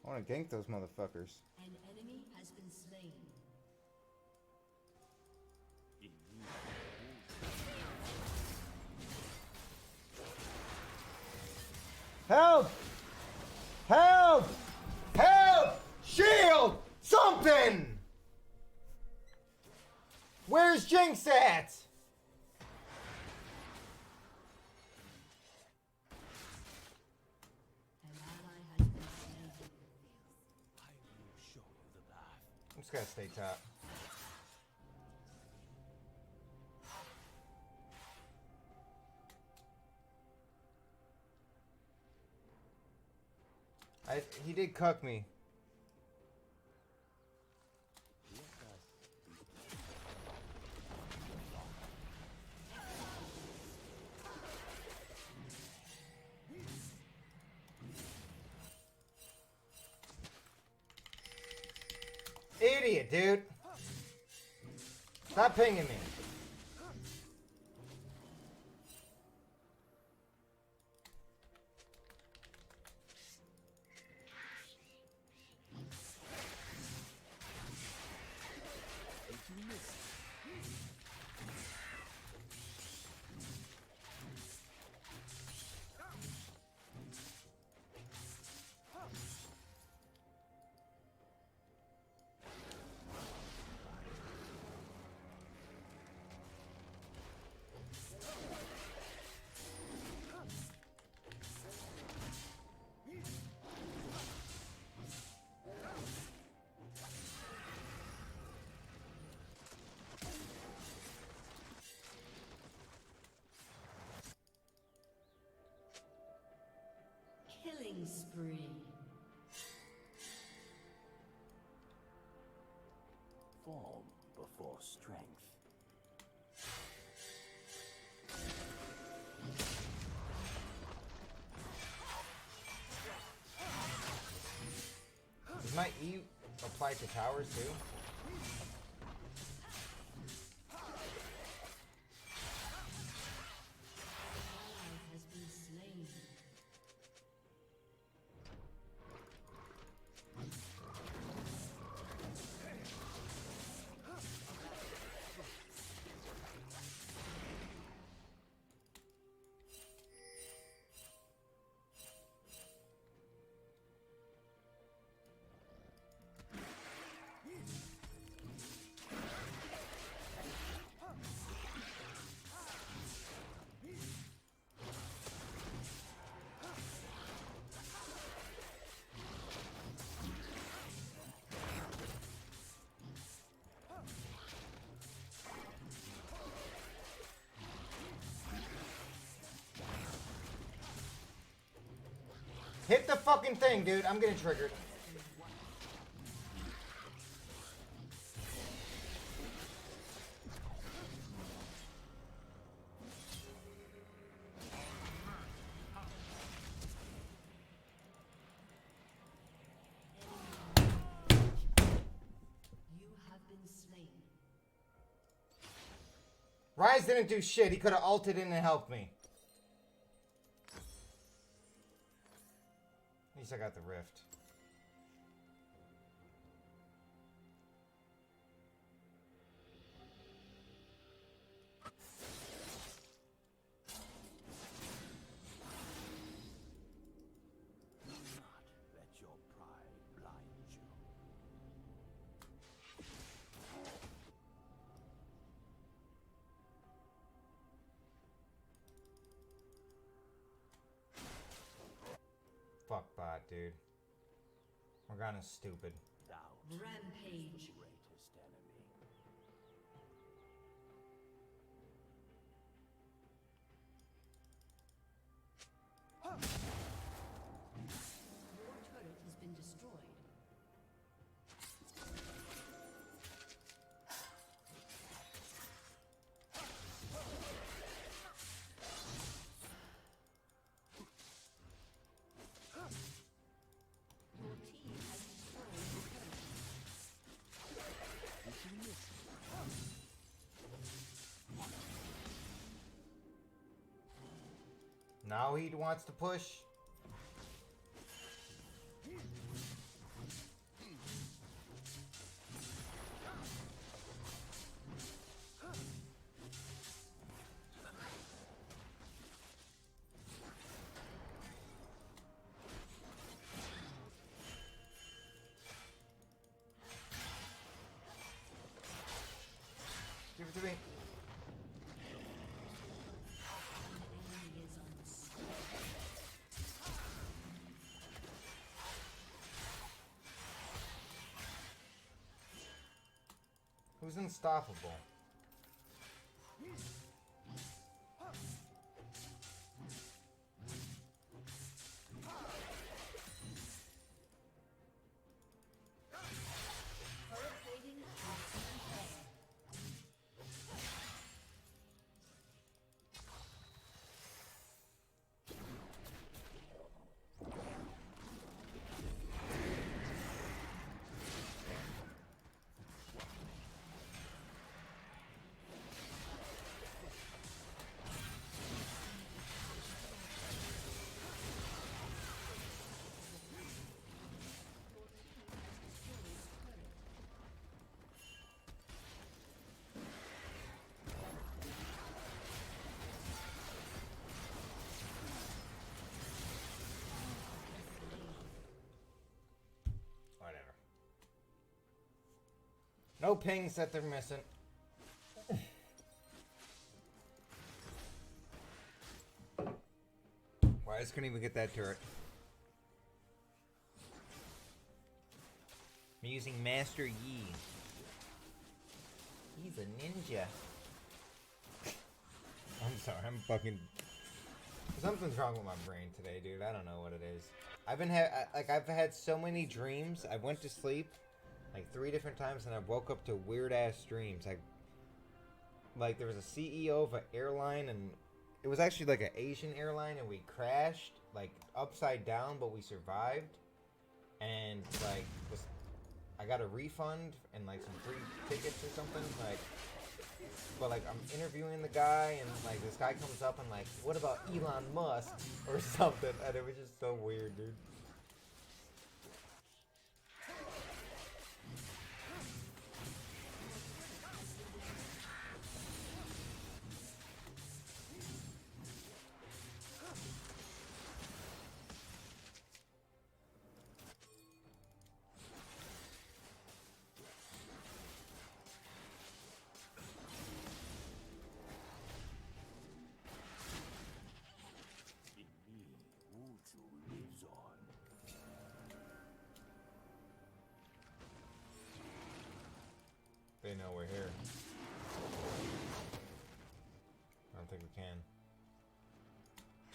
I want to gank those motherfuckers. An enemy has been slain. Help! Help! Help! Shield! Something! Where's Jinx at? An ally has been slain. I will show you the path. I'm just gonna stay top. He did cuck me. Idiot, dude. Stop pinging me. Killing spree. Form before strength. Does my E apply to towers too? Ally has been slain. Hit the fucking thing, dude. I'm getting triggered. You have been slain. Ryze didn't do shit. He could have ulted in and helped me. At least I got the rift. dude. Morgana's stupid. Doubt. Rampage. Greatest enemy. Your turret has been destroyed. Your team has destroyed the turret. Now he wants to push. Give it to me. Enemy is unstoppable. Who's unstoppable? Turret plating will soon fall. Whatever. No pings that they're missing. Why just couldn't even get that turret? I'm using Master Yi. He's a ninja. I'm sorry, I'm fucking. Something's wrong with my brain today, dude. I don't know what it is. I've had so many dreams. I went to sleep like 3 different times, and I woke up to weird ass dreams. Like there was a CEO of an airline, and it was actually like an Asian airline, and we crashed like upside down, but we survived. And like I got a refund and like some free tickets or something. But like I'm interviewing the guy, and like this guy comes up and like, what about Elon Musk or something? And it was just so weird, dude. In me, Wuju lives on. They know we're here. I don't think we can.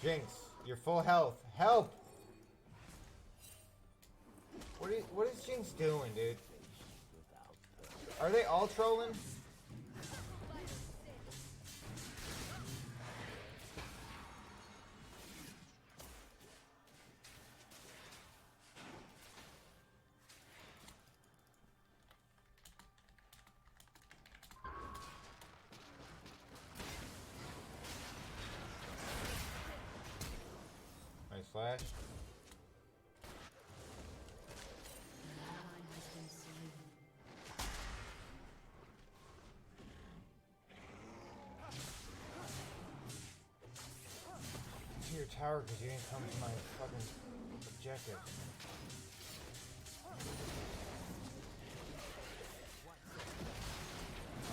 Jinx, you're full health. Help! What is Jinx doing, dude? Are they all trolling? Nice flash. An ally has been slain. To your tower because you didn't come to my fucking objective.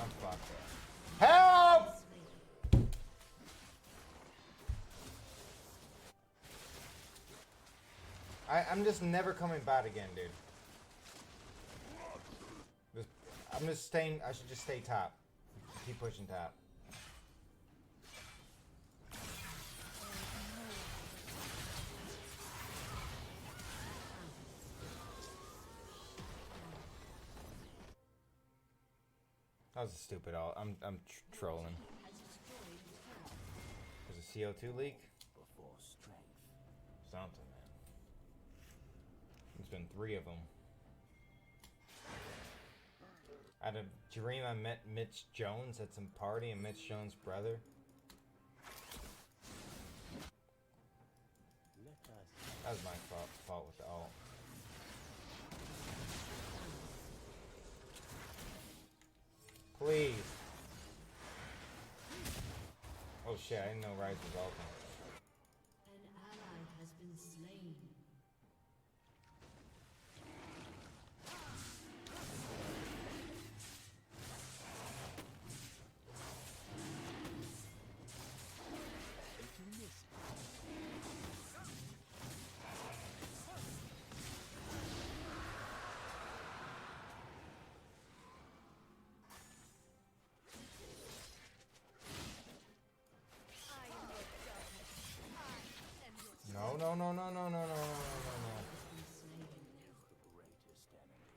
I'm fucked. Help! I'm just never coming bot again, dude. I'm just staying. I should just stay top. Keep pushing top. That was a stupid all. I'm trolling. There's a CO2 leak. Before strength. Something, man. There's been 3 of them. Out of dream, I met Mitch Jones at some party, and Mitch Jones' brother. That was my fault with the ult. Please. Oh shit, I didn't know Ryze was ulting. An ally has been slain. No. The greatest enemy.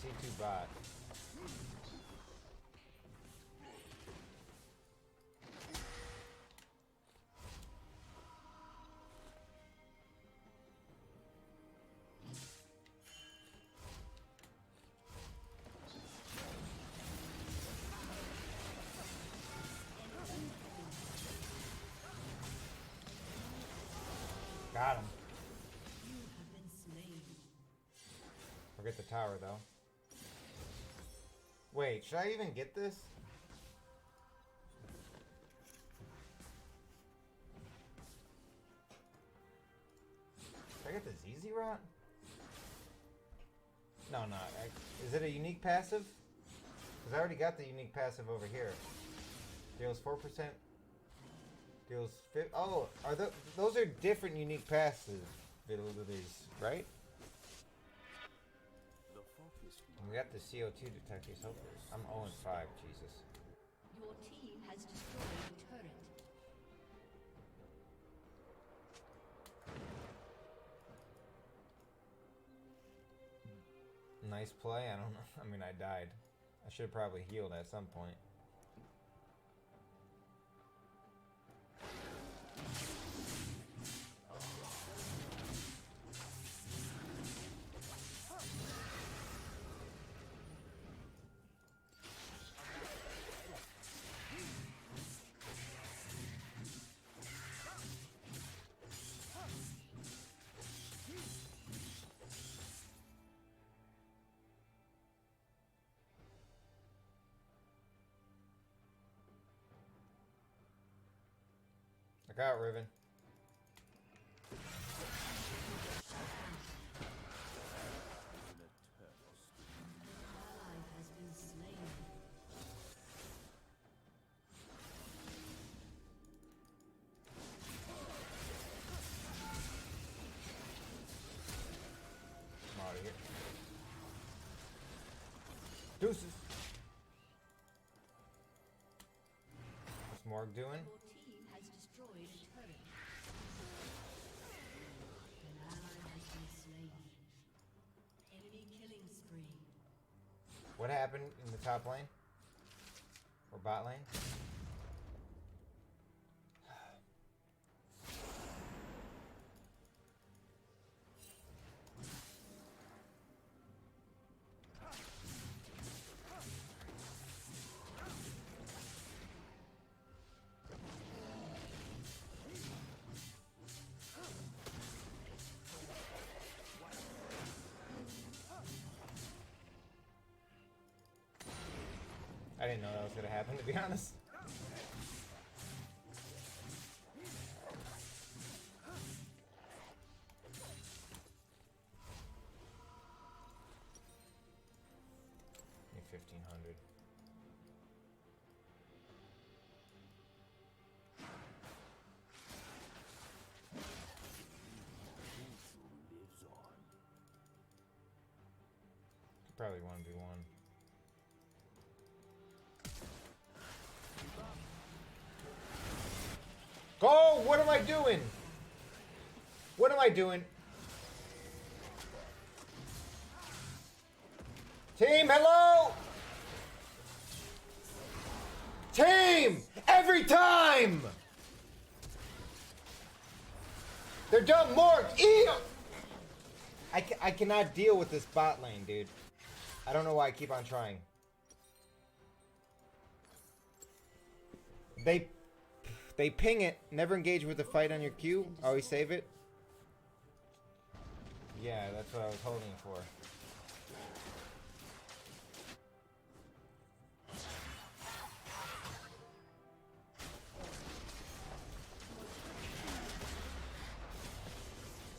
C2 bot. Got him. You have been slain. Forget the tower though. Wait, should I even get this? Should I get the ZZ route? No. Is it a unique passive? Because I already got the unique passive over here. Deals 4%. Deals 5. Oh, are those are different unique passive abilities, right? The focused And we got the CO2 detectors. Hopefully, I'm 0-5. Jesus. Your team has destroyed a turret. Nice play. I don't know. I mean, I died. I should have probably healed at some point. I got Riven. Ally has been slain. I'm out of here. Deuces. What's Morg doing? Your team has destroyed a turret. An ally has been slain. Enemy killing spree. What happened in the top lane? Or bot lane? I didn't know that was gonna happen, to be honest. Need 1,500. Lives on. Probably 1v1. Go! What am I doing? What am I doing? Team, hello! Team! Every time! They're done more. I cannot deal with this bot lane, dude. I don't know why I keep on trying. They ping it. Never engage with the fight on your Q. Always save it. Yeah, that's what I was holding for.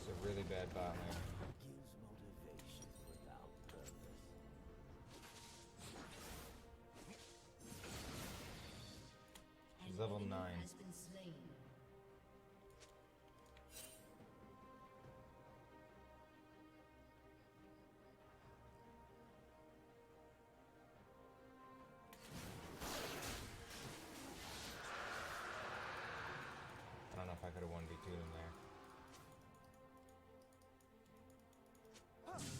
It's a really bad bot lane. Gives motivation without purpose. An Level enemy 9. has been slain. I don't know if I could have 1v2 in there. Godlike.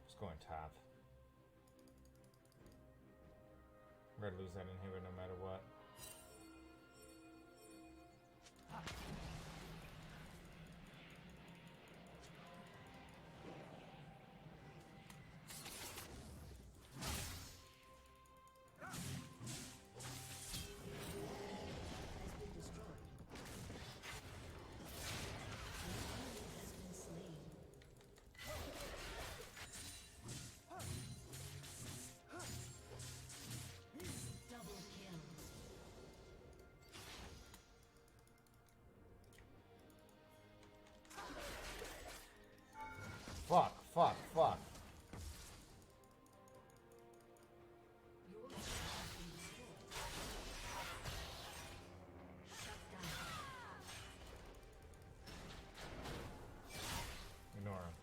Just going top. We're gonna lose that inhibitor no matter what. Has been slain. Double kill. Fuck, fuck, fuck. Your team has been destroyed. Shut down. Ignore him.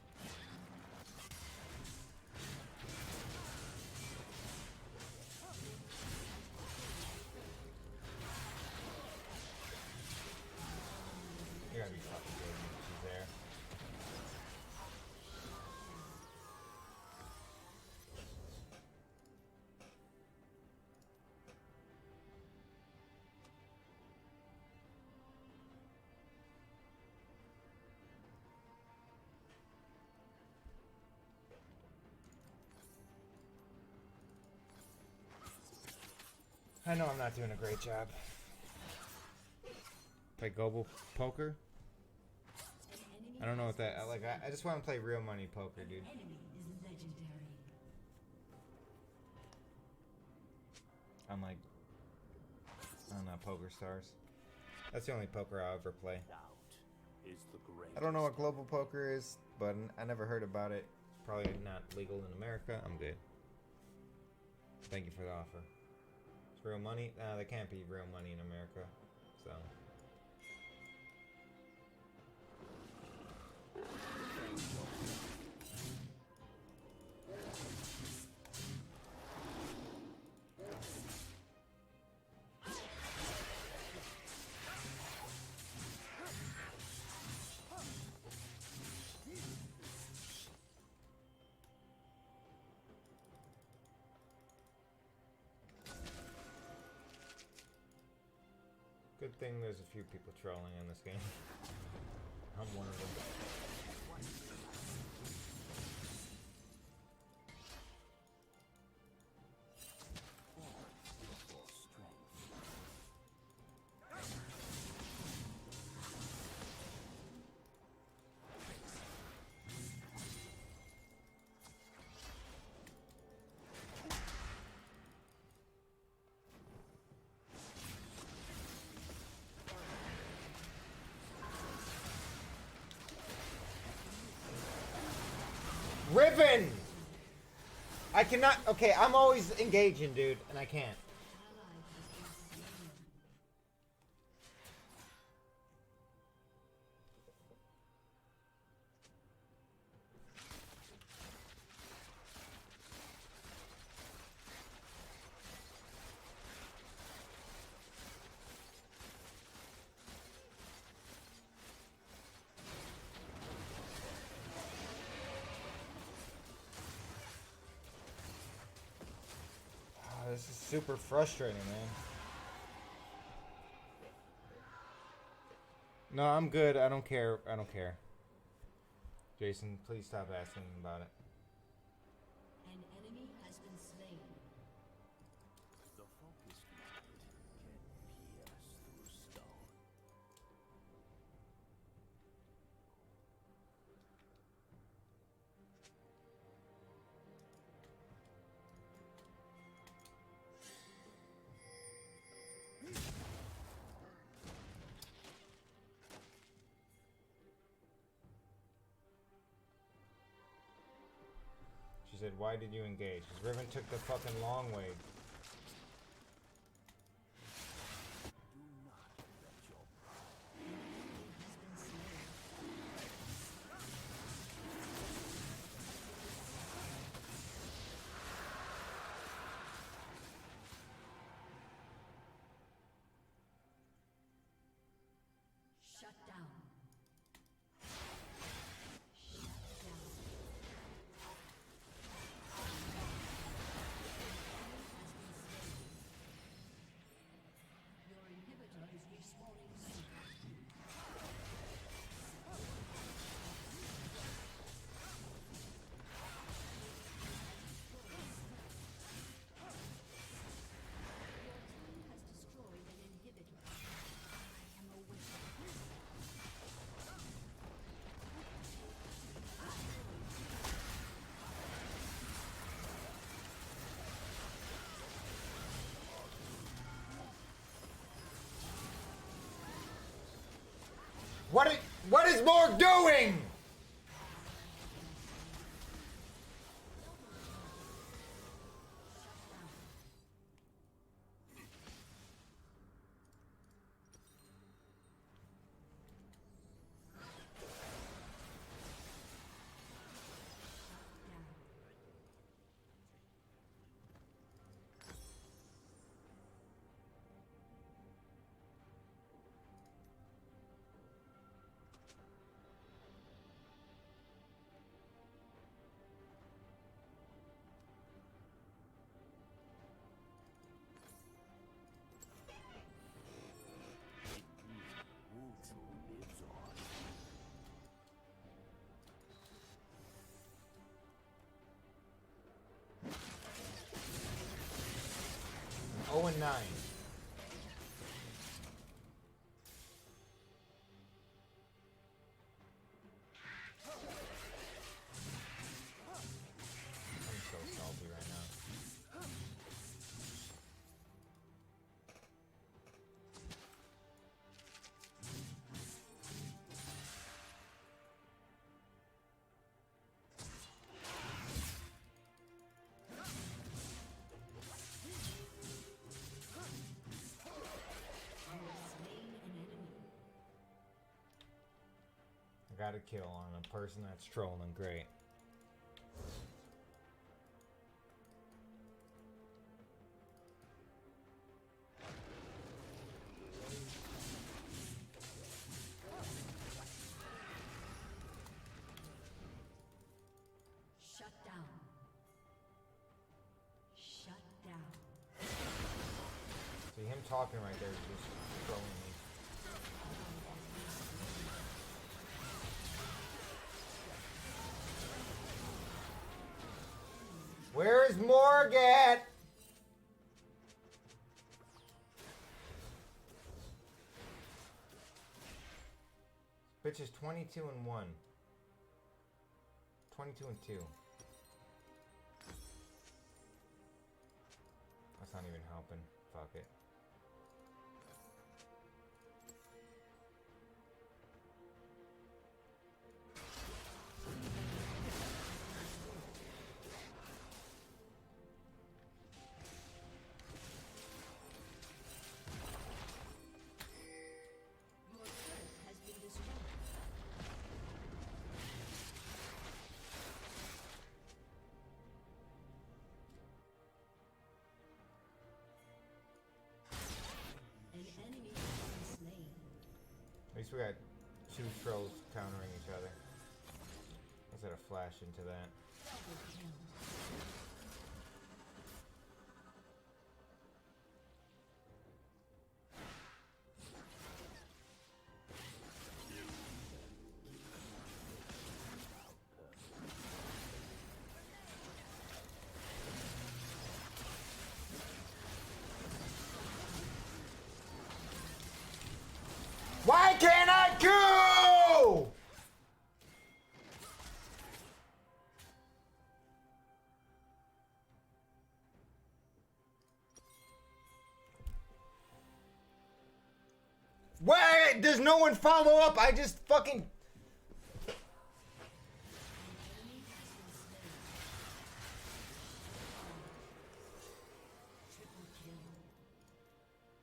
You gotta be fucking kidding me. She's there. I know I'm not doing a great job. Play global poker? An enemy I don't know what that. I just want to play real money poker, dude. enemy is legendary. I'm like, I don't know, Poker Stars. That's the only poker I'll ever play. Doubt is the greatest. I don't know what global poker is, but I never heard about it. Probably not legal in America. I'm good. Thank you for the offer. It's real money? There can't be real money in America. So. Good thing there's a few people trolling in this game. I'm one of them. Riven! I cannot. Okay, I'm always engaging, dude, and I can't. This is super frustrating, man. No, I'm good. I don't care. I don't care. Jason, please stop asking about it. An enemy has been slain. The focused mind can pierce through stone. She said, why did you engage? Because Riven took the fucking long way. Do not let your Has been slain. Shut down. Shut down. Your inhibitor is respawning soon. Your team has destroyed an inhibitor. I am a wizard. What is Morg doing? Wuju lives on. 0-9. I'm so salty right now. Slain an enemy. I got a kill on a person that's trolling. Great. Shut down. Shut down. See him talking right there is just trolling me. forget. Bitch is 22 and 1. 22 and 2. That's not even helping. Fuck it. Your turret has been destroyed. An enemy has been slain. At least we got two trolls countering each other. Instead of flash into that. Double kill. Why can't I go? Why does no one follow up? I just fucking... Triple kill.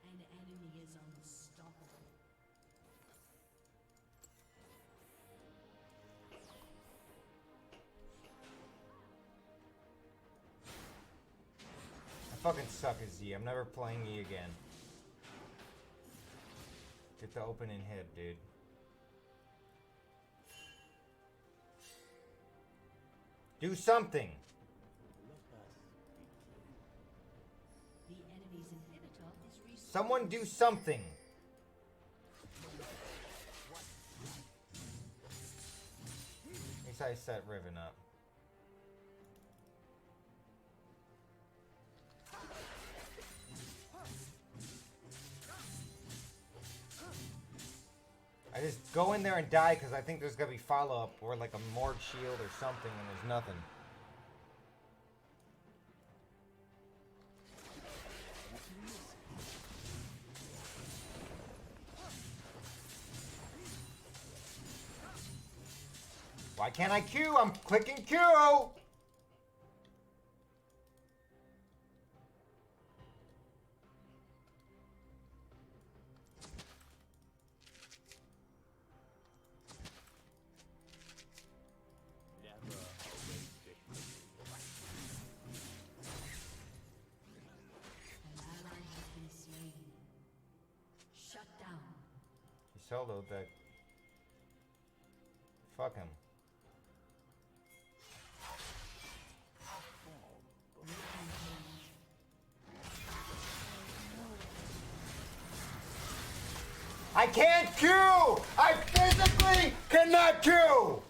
An enemy is unstoppable. I fucking suck at Z. I'm never playing E again. Get the opening hit, dude. Do something! The enemy's inhibitor is restored. Someone do something! At least I set Riven up. I just go in there and die because I think there's gonna be follow-up or like a Morg shield or something and there's nothing. Why can't I Q? I'm clicking Q! An ally has been slain. Shut down. He soloed that. Fuck him. I can't Q! I physically cannot Q!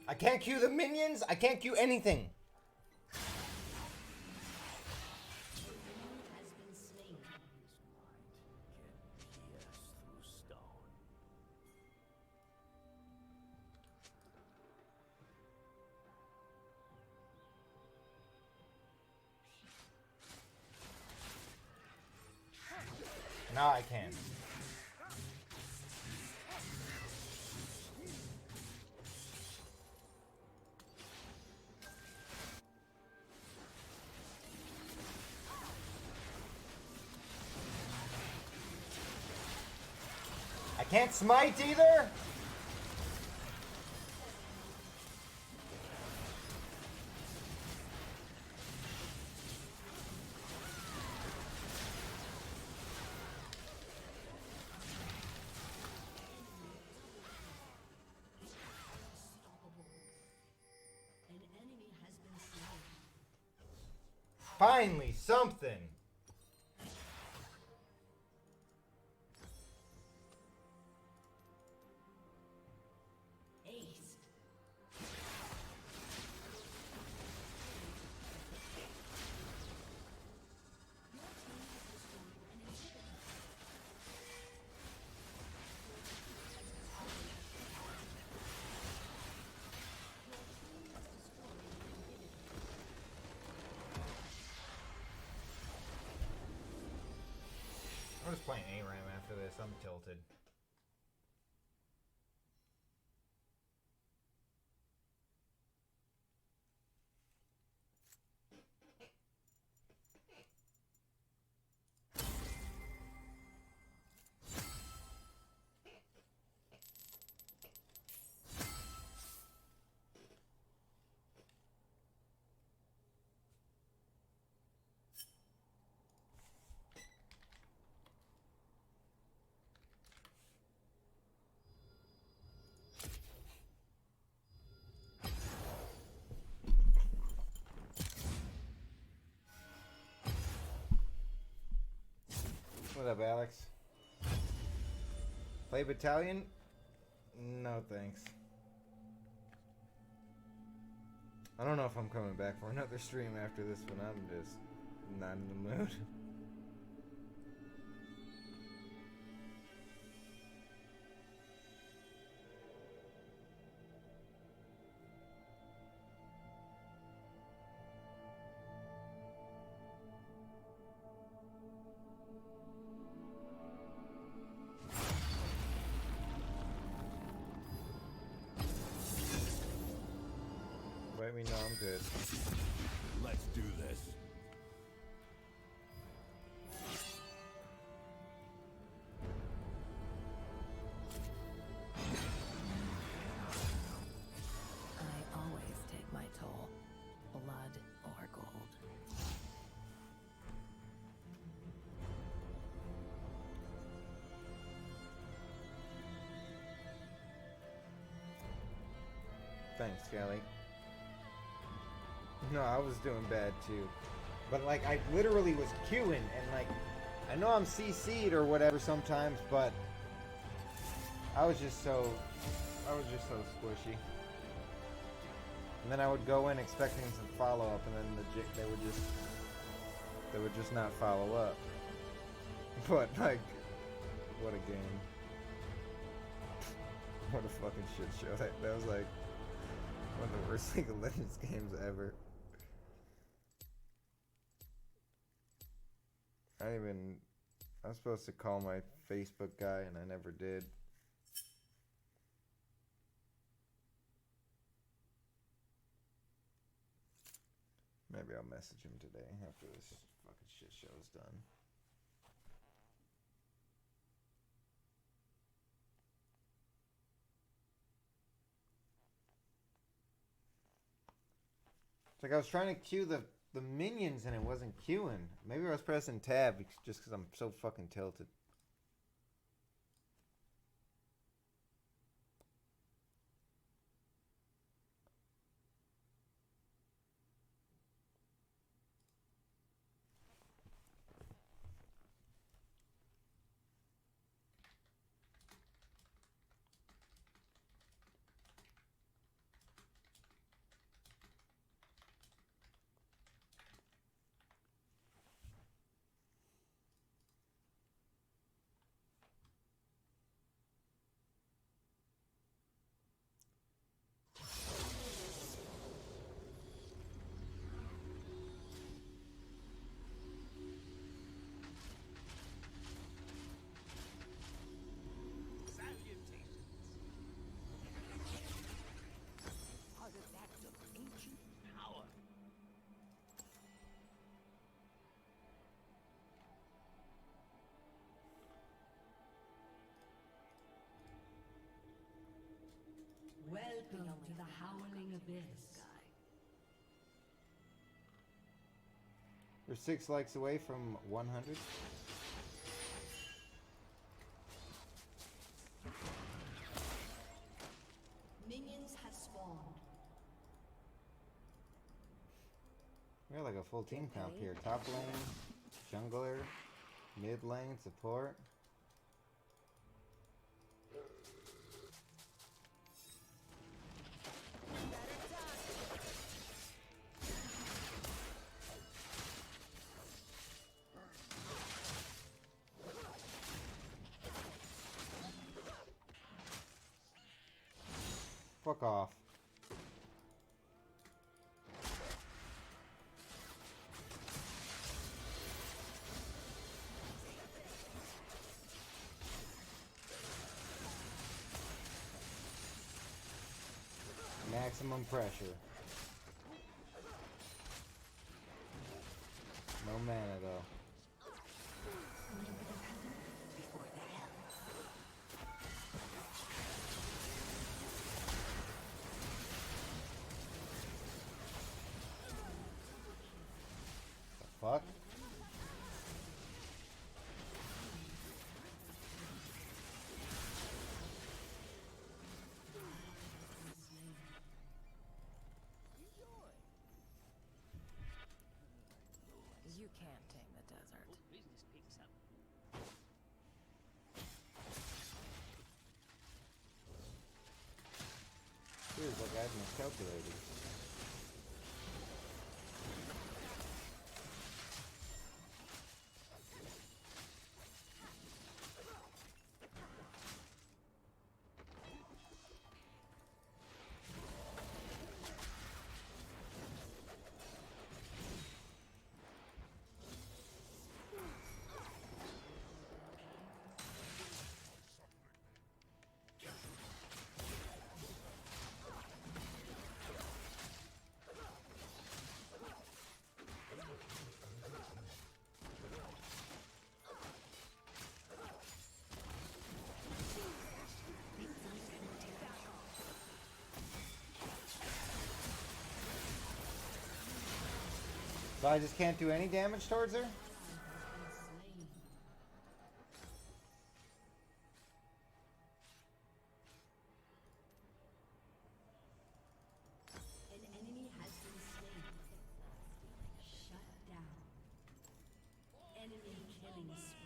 I can't Q the minions. I can't Q anything. Has been slain. Now I can. I can't smite either? An enemy has been slain. Finally, something. Ace. Your team has destroyed an inhibitor. Your team has destroyed an inhibitor. I'm just playing ARAM after this. I'm tilted. What up, Alex? Play Battalion? No, thanks. I don't know if I'm coming back for another stream after this one. I'm just not in the mood. Let me know I'm good. Let's do this. I always take my toll, blood or gold. Thanks, Kelly. No, I was doing bad too. But like, I literally was queuing and like, I know I'm CC'd or whatever sometimes, but I was just so squishy. And then I would go in expecting some follow up, and then they would just not follow up. But like, what a game! What a fucking shit show! That was like one of the worst League of Legends games ever. I was supposed to call my Facebook guy and I never did. Maybe I'll message him today after this fucking shit show is done. It's like I was trying to queue the minions and it wasn't queuing. Maybe I was pressing tab just because I'm so fucking tilted. Welcome to the Howling Abyss. We're 6 likes away from 100. Minions have spawned. We got like a full team comp here. Top lane, jungler, mid lane, support. Fuck off. Maximum pressure. No mana though. The fuck? You can't tame the desert. Feels like I've miscalculated. So I just can't do any damage towards her? An enemy has been slain. Shut down. Enemy killing spree.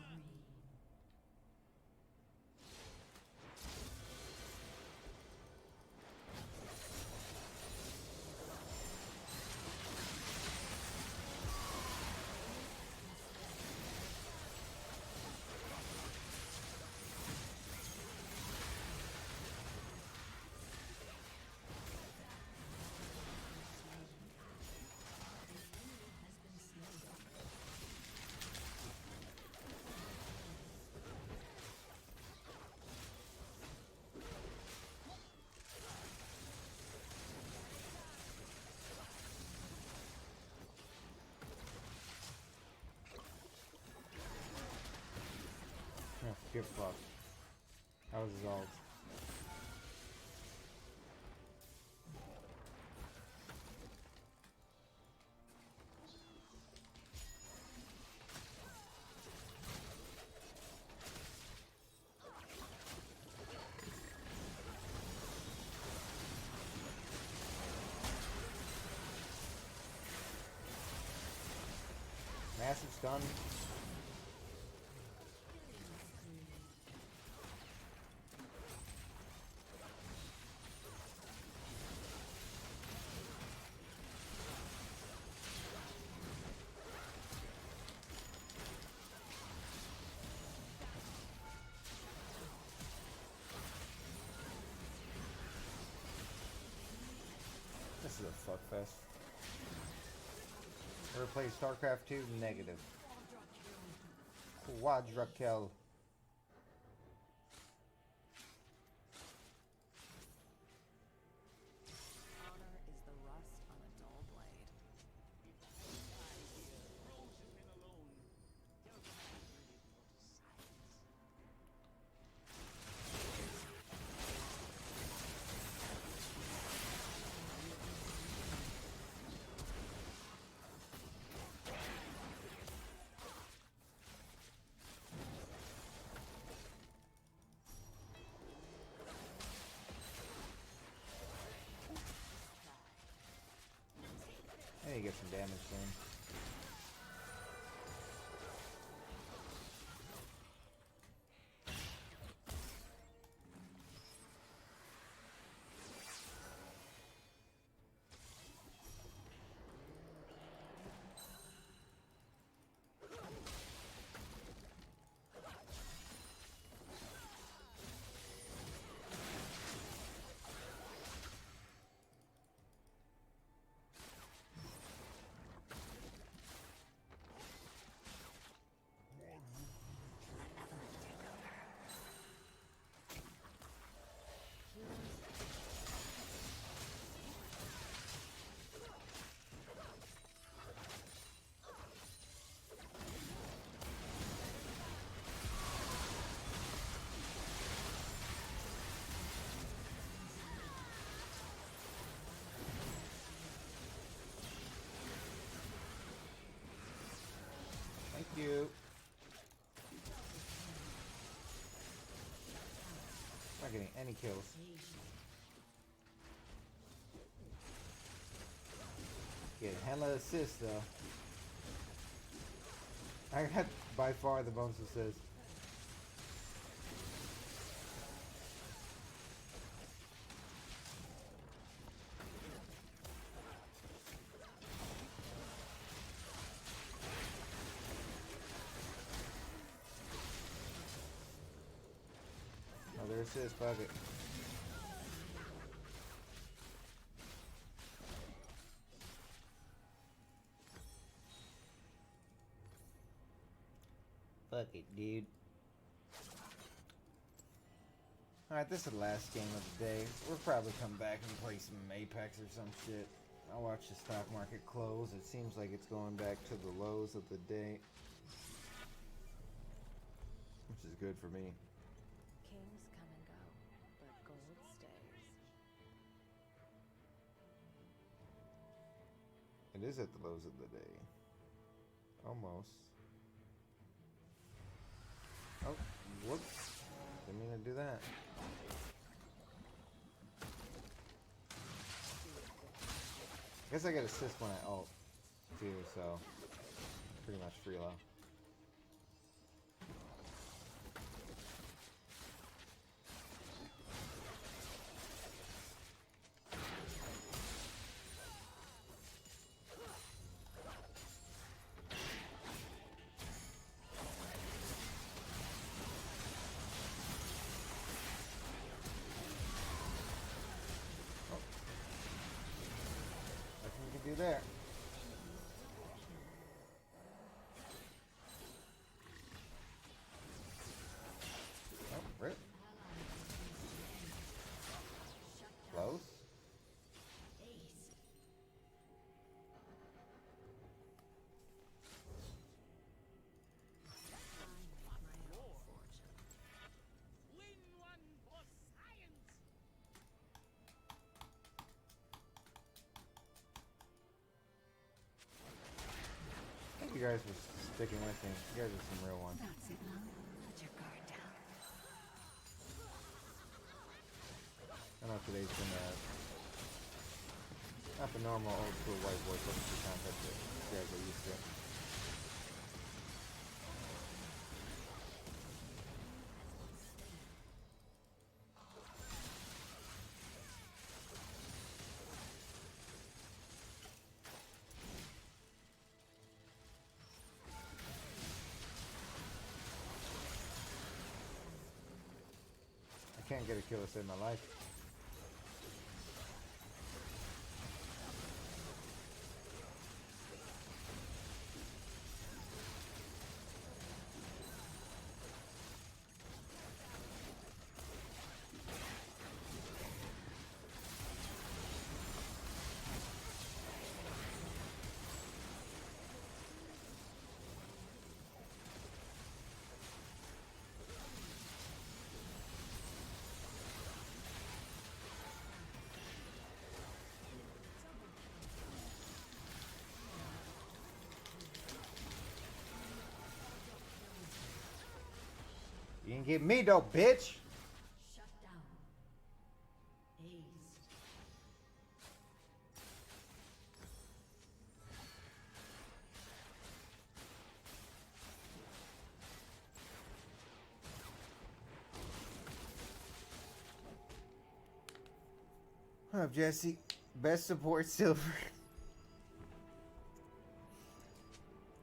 Oh, give a fuck. That was his ult. Massive stun. This is a fuckfest. Ever played StarCraft 2? Negative. Quadra kill. Honor is the rust on a dull blade. get some damage soon. Thank you. Not getting any kills. Get hella assists though. I got by far the most assists. Another assist, fuck it. Fuck it, dude. Alright, this is the last game of the day. We'll probably come back and play some Apex or some shit. I'll watch the stock market close. It seems like it's going back to the lows of the day. Which is good for me. Kings come and go, but gold stays. It is at the lows of the day. Almost. Oh, whoops. Didn't mean to do that. I guess I get assist when I ult, too, so pretty much free low. Do there. Oh, rip. Close. Win one for science! Thank you guys for sticking with me. You guys are some real ones. That's it, Mom. Put your guard down. I know today's been not the normal old school white boy focusy content that you guys are used to. I can't get a kill to save my life. You can get me though, bitch! Shut down. Aced. What up, Jesse? Best support silver.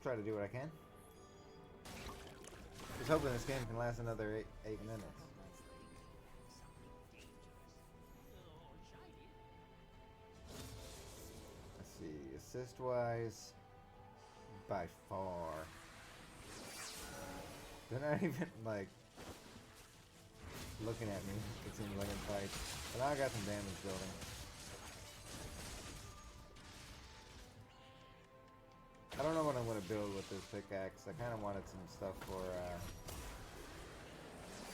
Try to do what I can. Just hoping this game can last another eight minutes. Let's see, assist wise, by far. They're not even like looking at me. It seems like a fight. But I got some damage building. I don't know what I'm going to build with this pickaxe. I kind of wanted some stuff for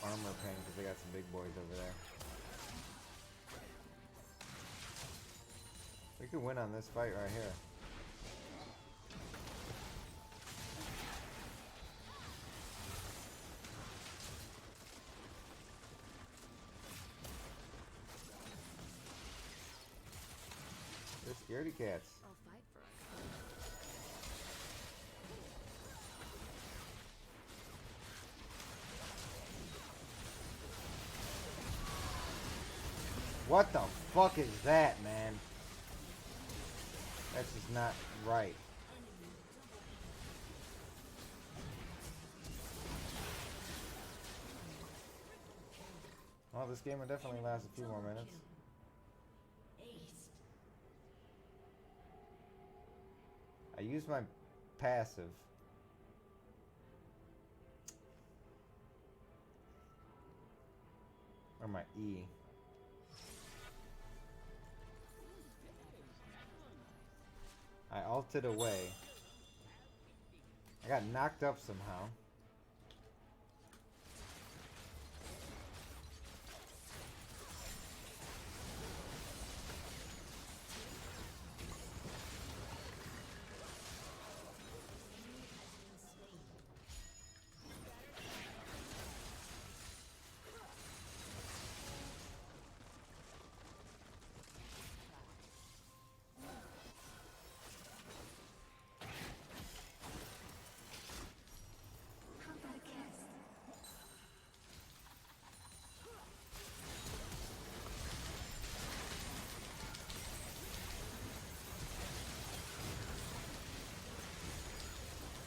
armor paint because they got some big boys over there. We could win on this fight right here. They're scaredy cats. I'll fight for us. What the fuck is that, man? That's just not right. Well, this game will definitely last a few more minutes. I use my passive. Or my E. I ulted away. I got knocked up somehow.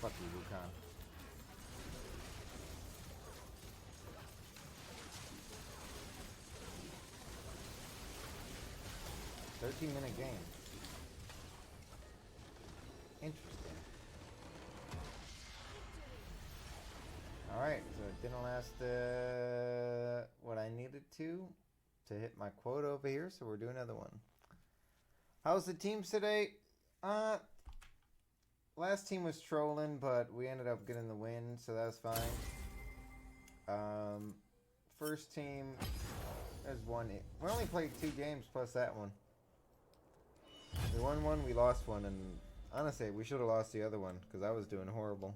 Fuck you, Wukong. $13-minute game. Interesting. Alright, so it didn't last what I needed to hit my quota over here, so we'll do another one. How's the teams today? Last team was trolling, but we ended up getting the win, so that was fine. First team, there's one. We only played 2 games plus that one. We won one, we lost one, and honestly, we should have lost the other one because I was doing horrible.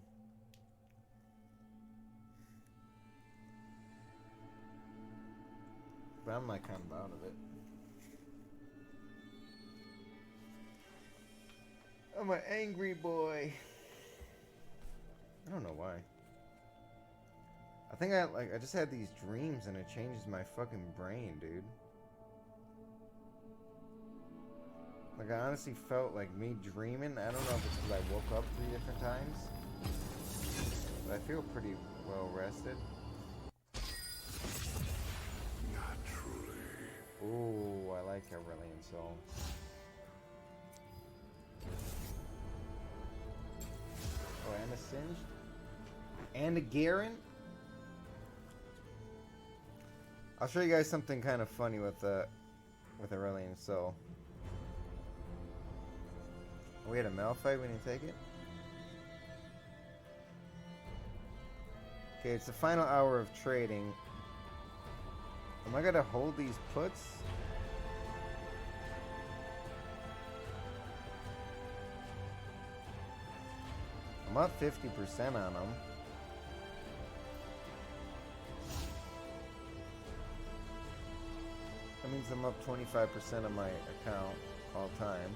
But I'm like kind of out of it. I'm an angry boy. I don't know why. I think I just had these dreams and it changes my fucking brain, dude. Like I honestly felt like me dreaming. I don't know if it's because I woke up 3 different times. But I feel pretty well rested. Not truly. Ooh, I like Aurelion Sol. Oh, and a Singed? And a Garen? I'll show you guys something kind of funny with Aurelion Sol. We had a Malphite when you take it? Okay, it's the final hour of trading. Am I gonna hold these puts? I'm up 50% on them. That means I'm up 25% of my account all time.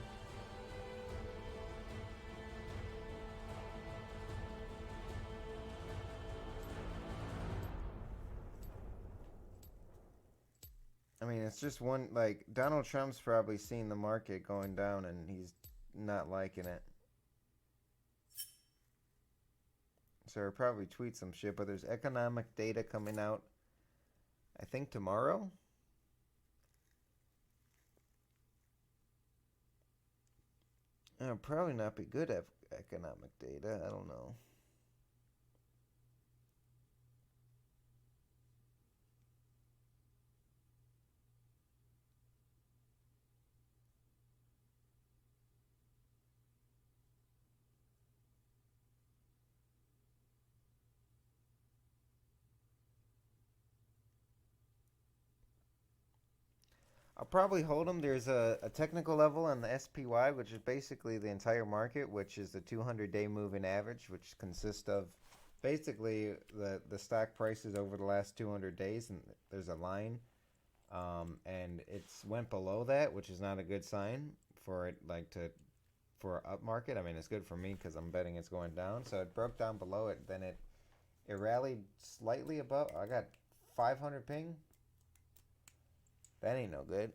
I mean, it's just one, like, Donald Trump's probably seen the market going down and he's not liking it. So he'll probably tweet some shit, but there's economic data coming out, I think tomorrow? It'll probably not be good at economic data, I don't know. I'll probably hold them. There's a technical level on the SPY, which is basically the entire market, which is the 200-day moving average, which consists of basically the stock prices over the last 200 days, and there's a line, and it's went below that, which is not a good sign for it, like for an up market. I mean, it's good for me because I'm betting it's going down. So it broke down below it, then it rallied slightly above. I got 500 ping. That ain't no good.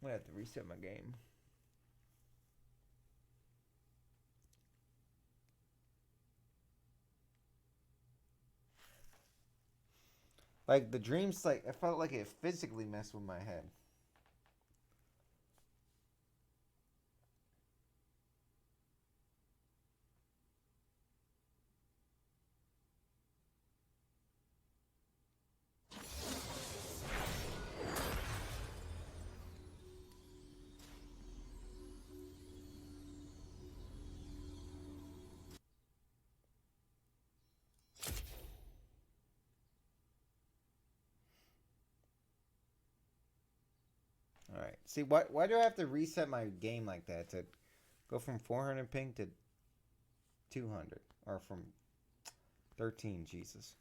I'm gonna have to reset my game. Like the dreams, like I felt like it physically messed with my head. Alright. See, why do I have to reset my game like that? To go from 400 ping to 200. Or from 13, Jesus.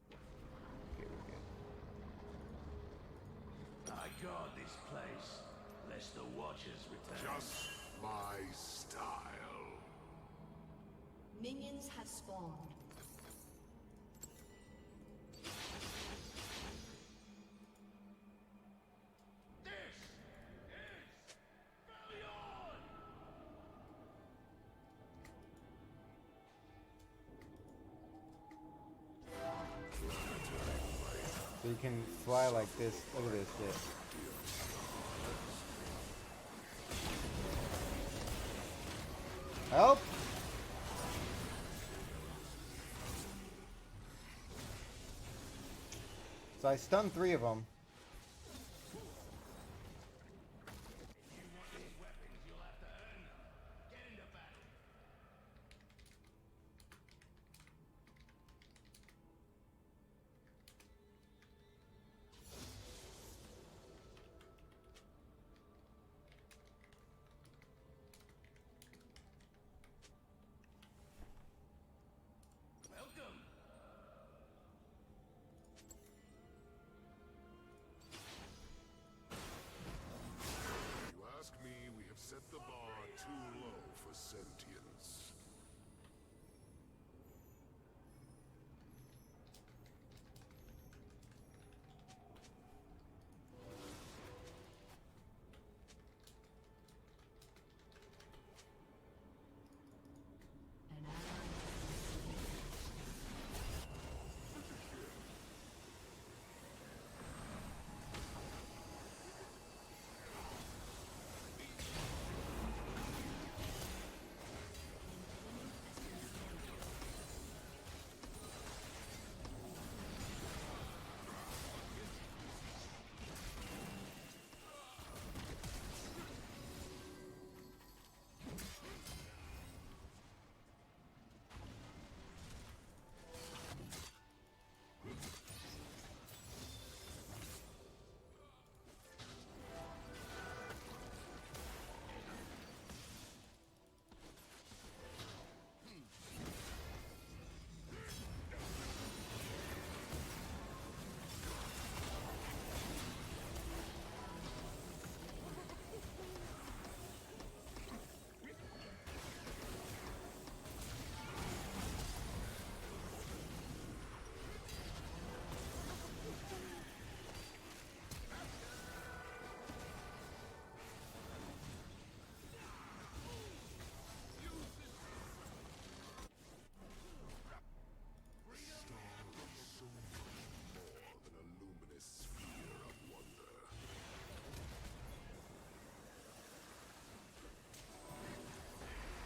Okay, we're good. I guard this place, lest the Watchers return. Just my style. Minions have spawned. So you can fly like this. Look at this shit. Help! So I stunned 3 of them.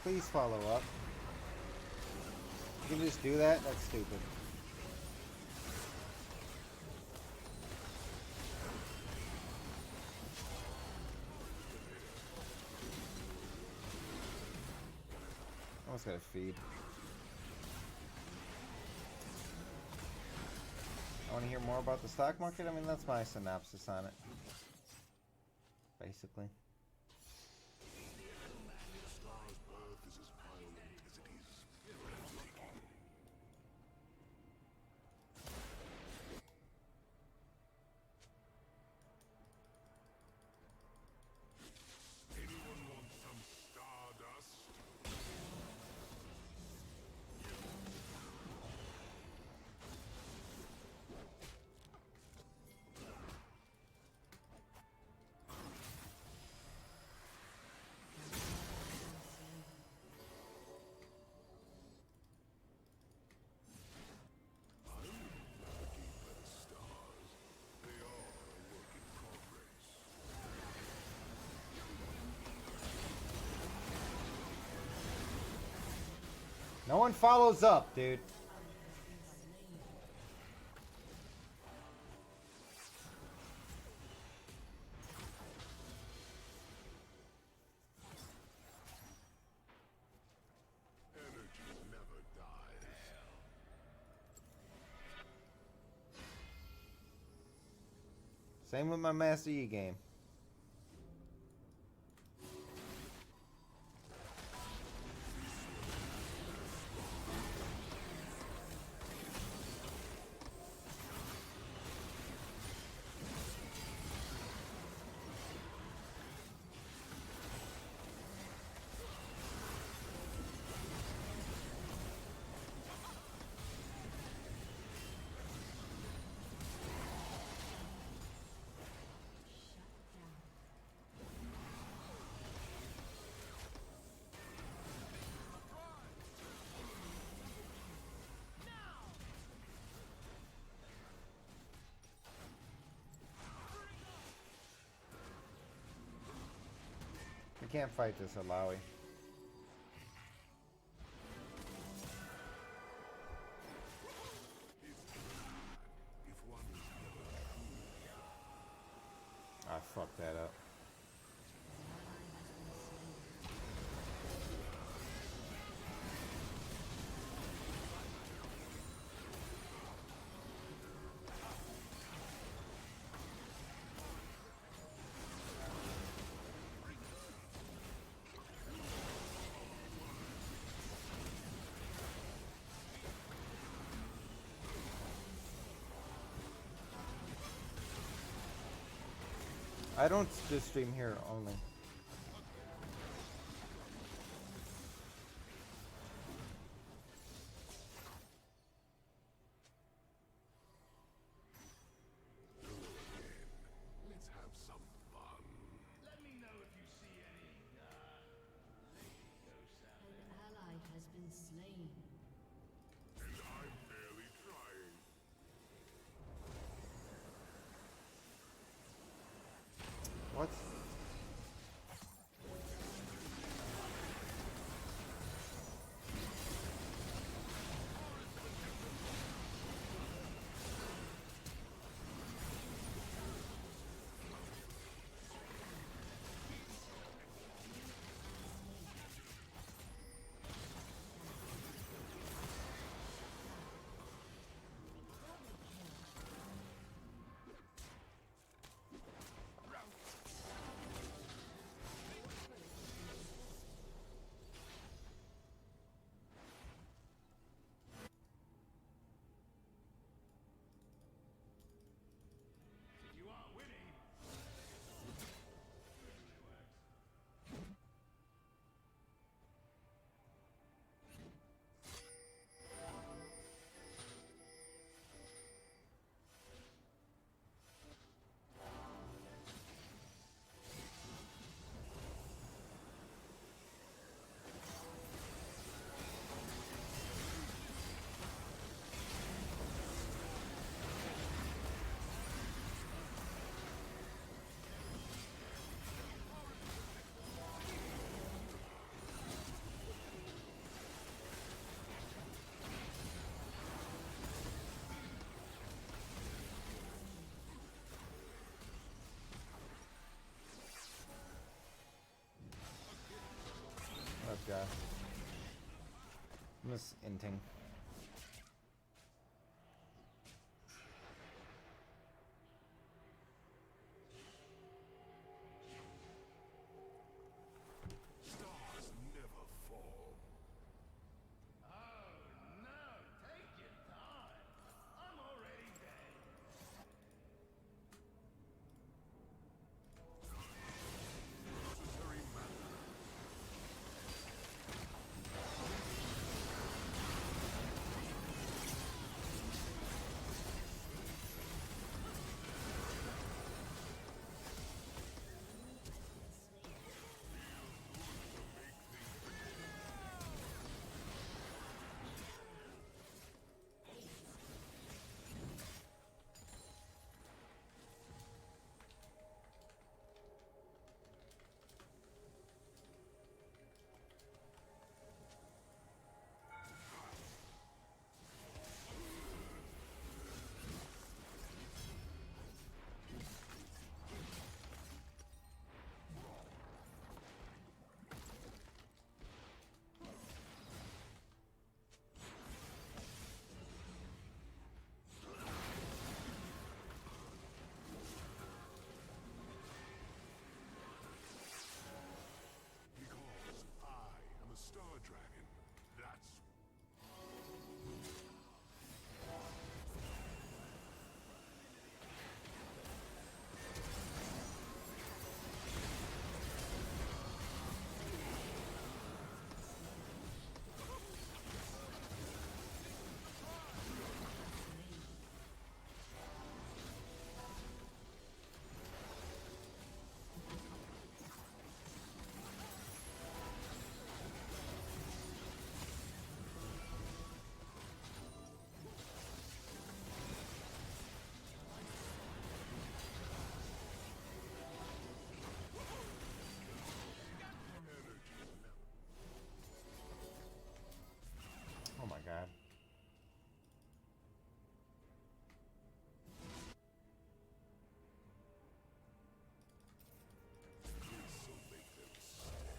Please follow up. You can just do that? That's stupid. Almost got a feed. I want to hear more about the stock market. I mean, that's my synopsis on it. Basically. Anyone want some stardust? No one follows up, dude. Energy never dies. Same with my Master Yi game. We can't fight this Alawi. I fucked that up. I don't just stream here only. Let's have some fun. Let me know if you see any, An ally has been slain. and I'm barely trying. What? Miss Inting. Stars never fall. Oh, no, take your time. I'm already dead. Necessary matter. Because I am a star dragon. That's Oh my god. this'll make them stare.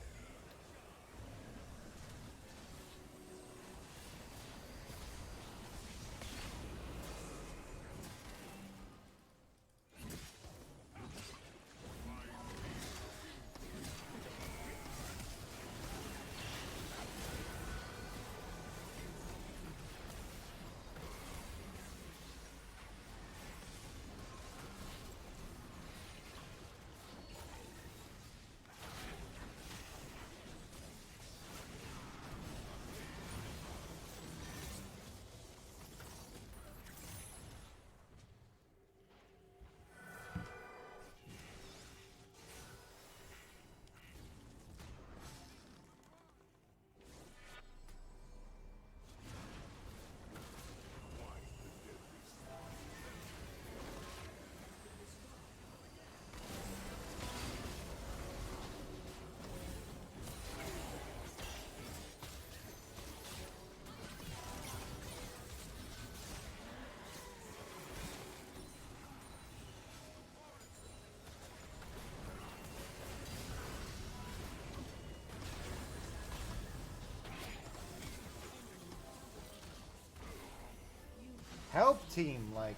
Help team, like.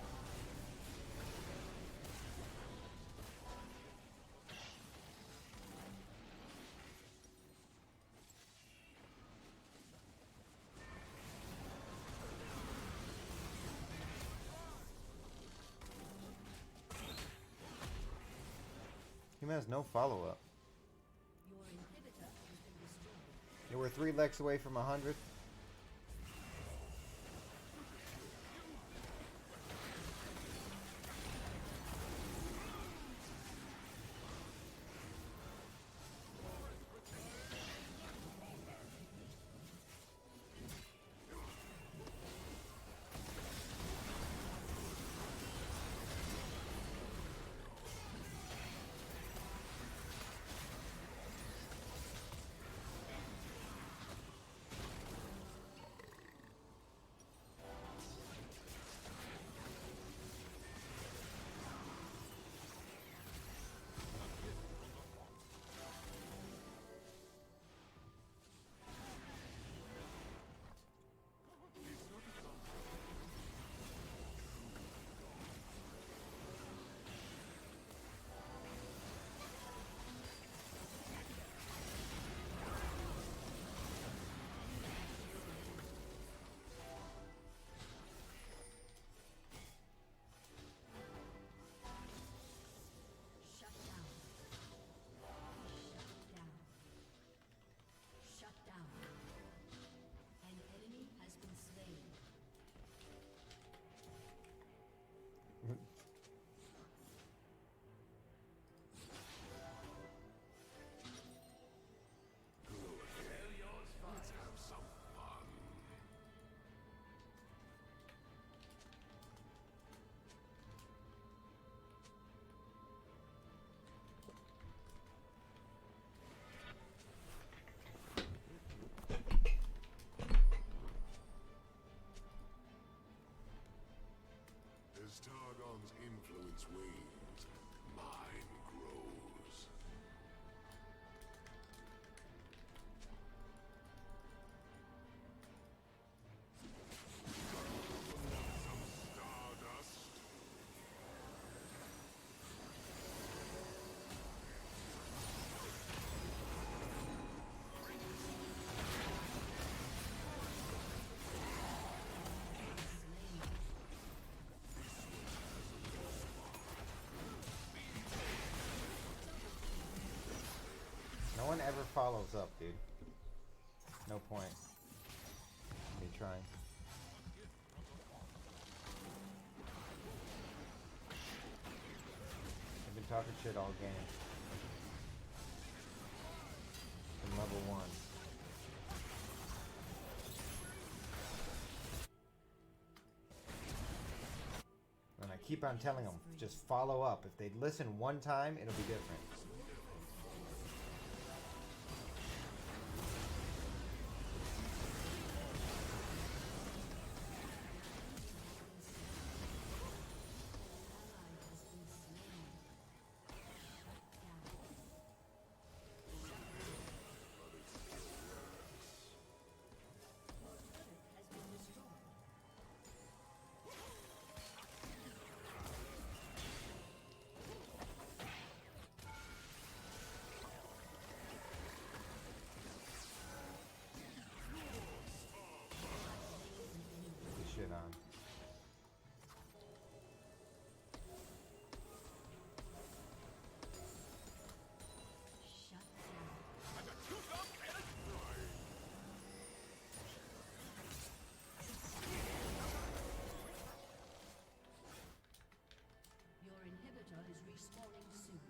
He has no follow-up. Your inhibitor has been destroyed. Yeah, we're 3 lecks away from 100. serpent's wings, mine grows. Some stardust. No one ever follows up, dude. No point. Me trying. I've been talking shit all game. From level 1. And I keep on telling them, just follow up. If they listen one time, it'll be different. Shit on. Your inhibitor is respawning soon.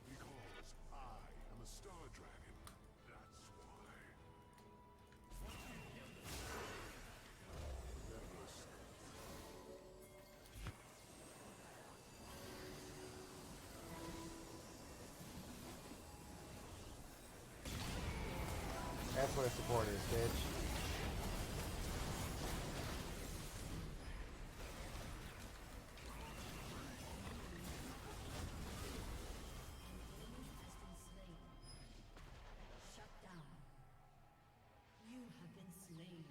Because I am a star dragon. That's why. That's what a support is, bitch. Shut down. You have been slain.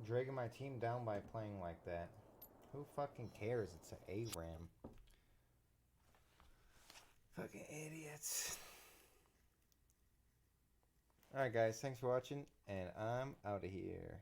dragging my team down by playing like that. Who fucking cares? It's an ARAM. Fucking idiots. Alright guys, thanks for watching, and I'm out of here.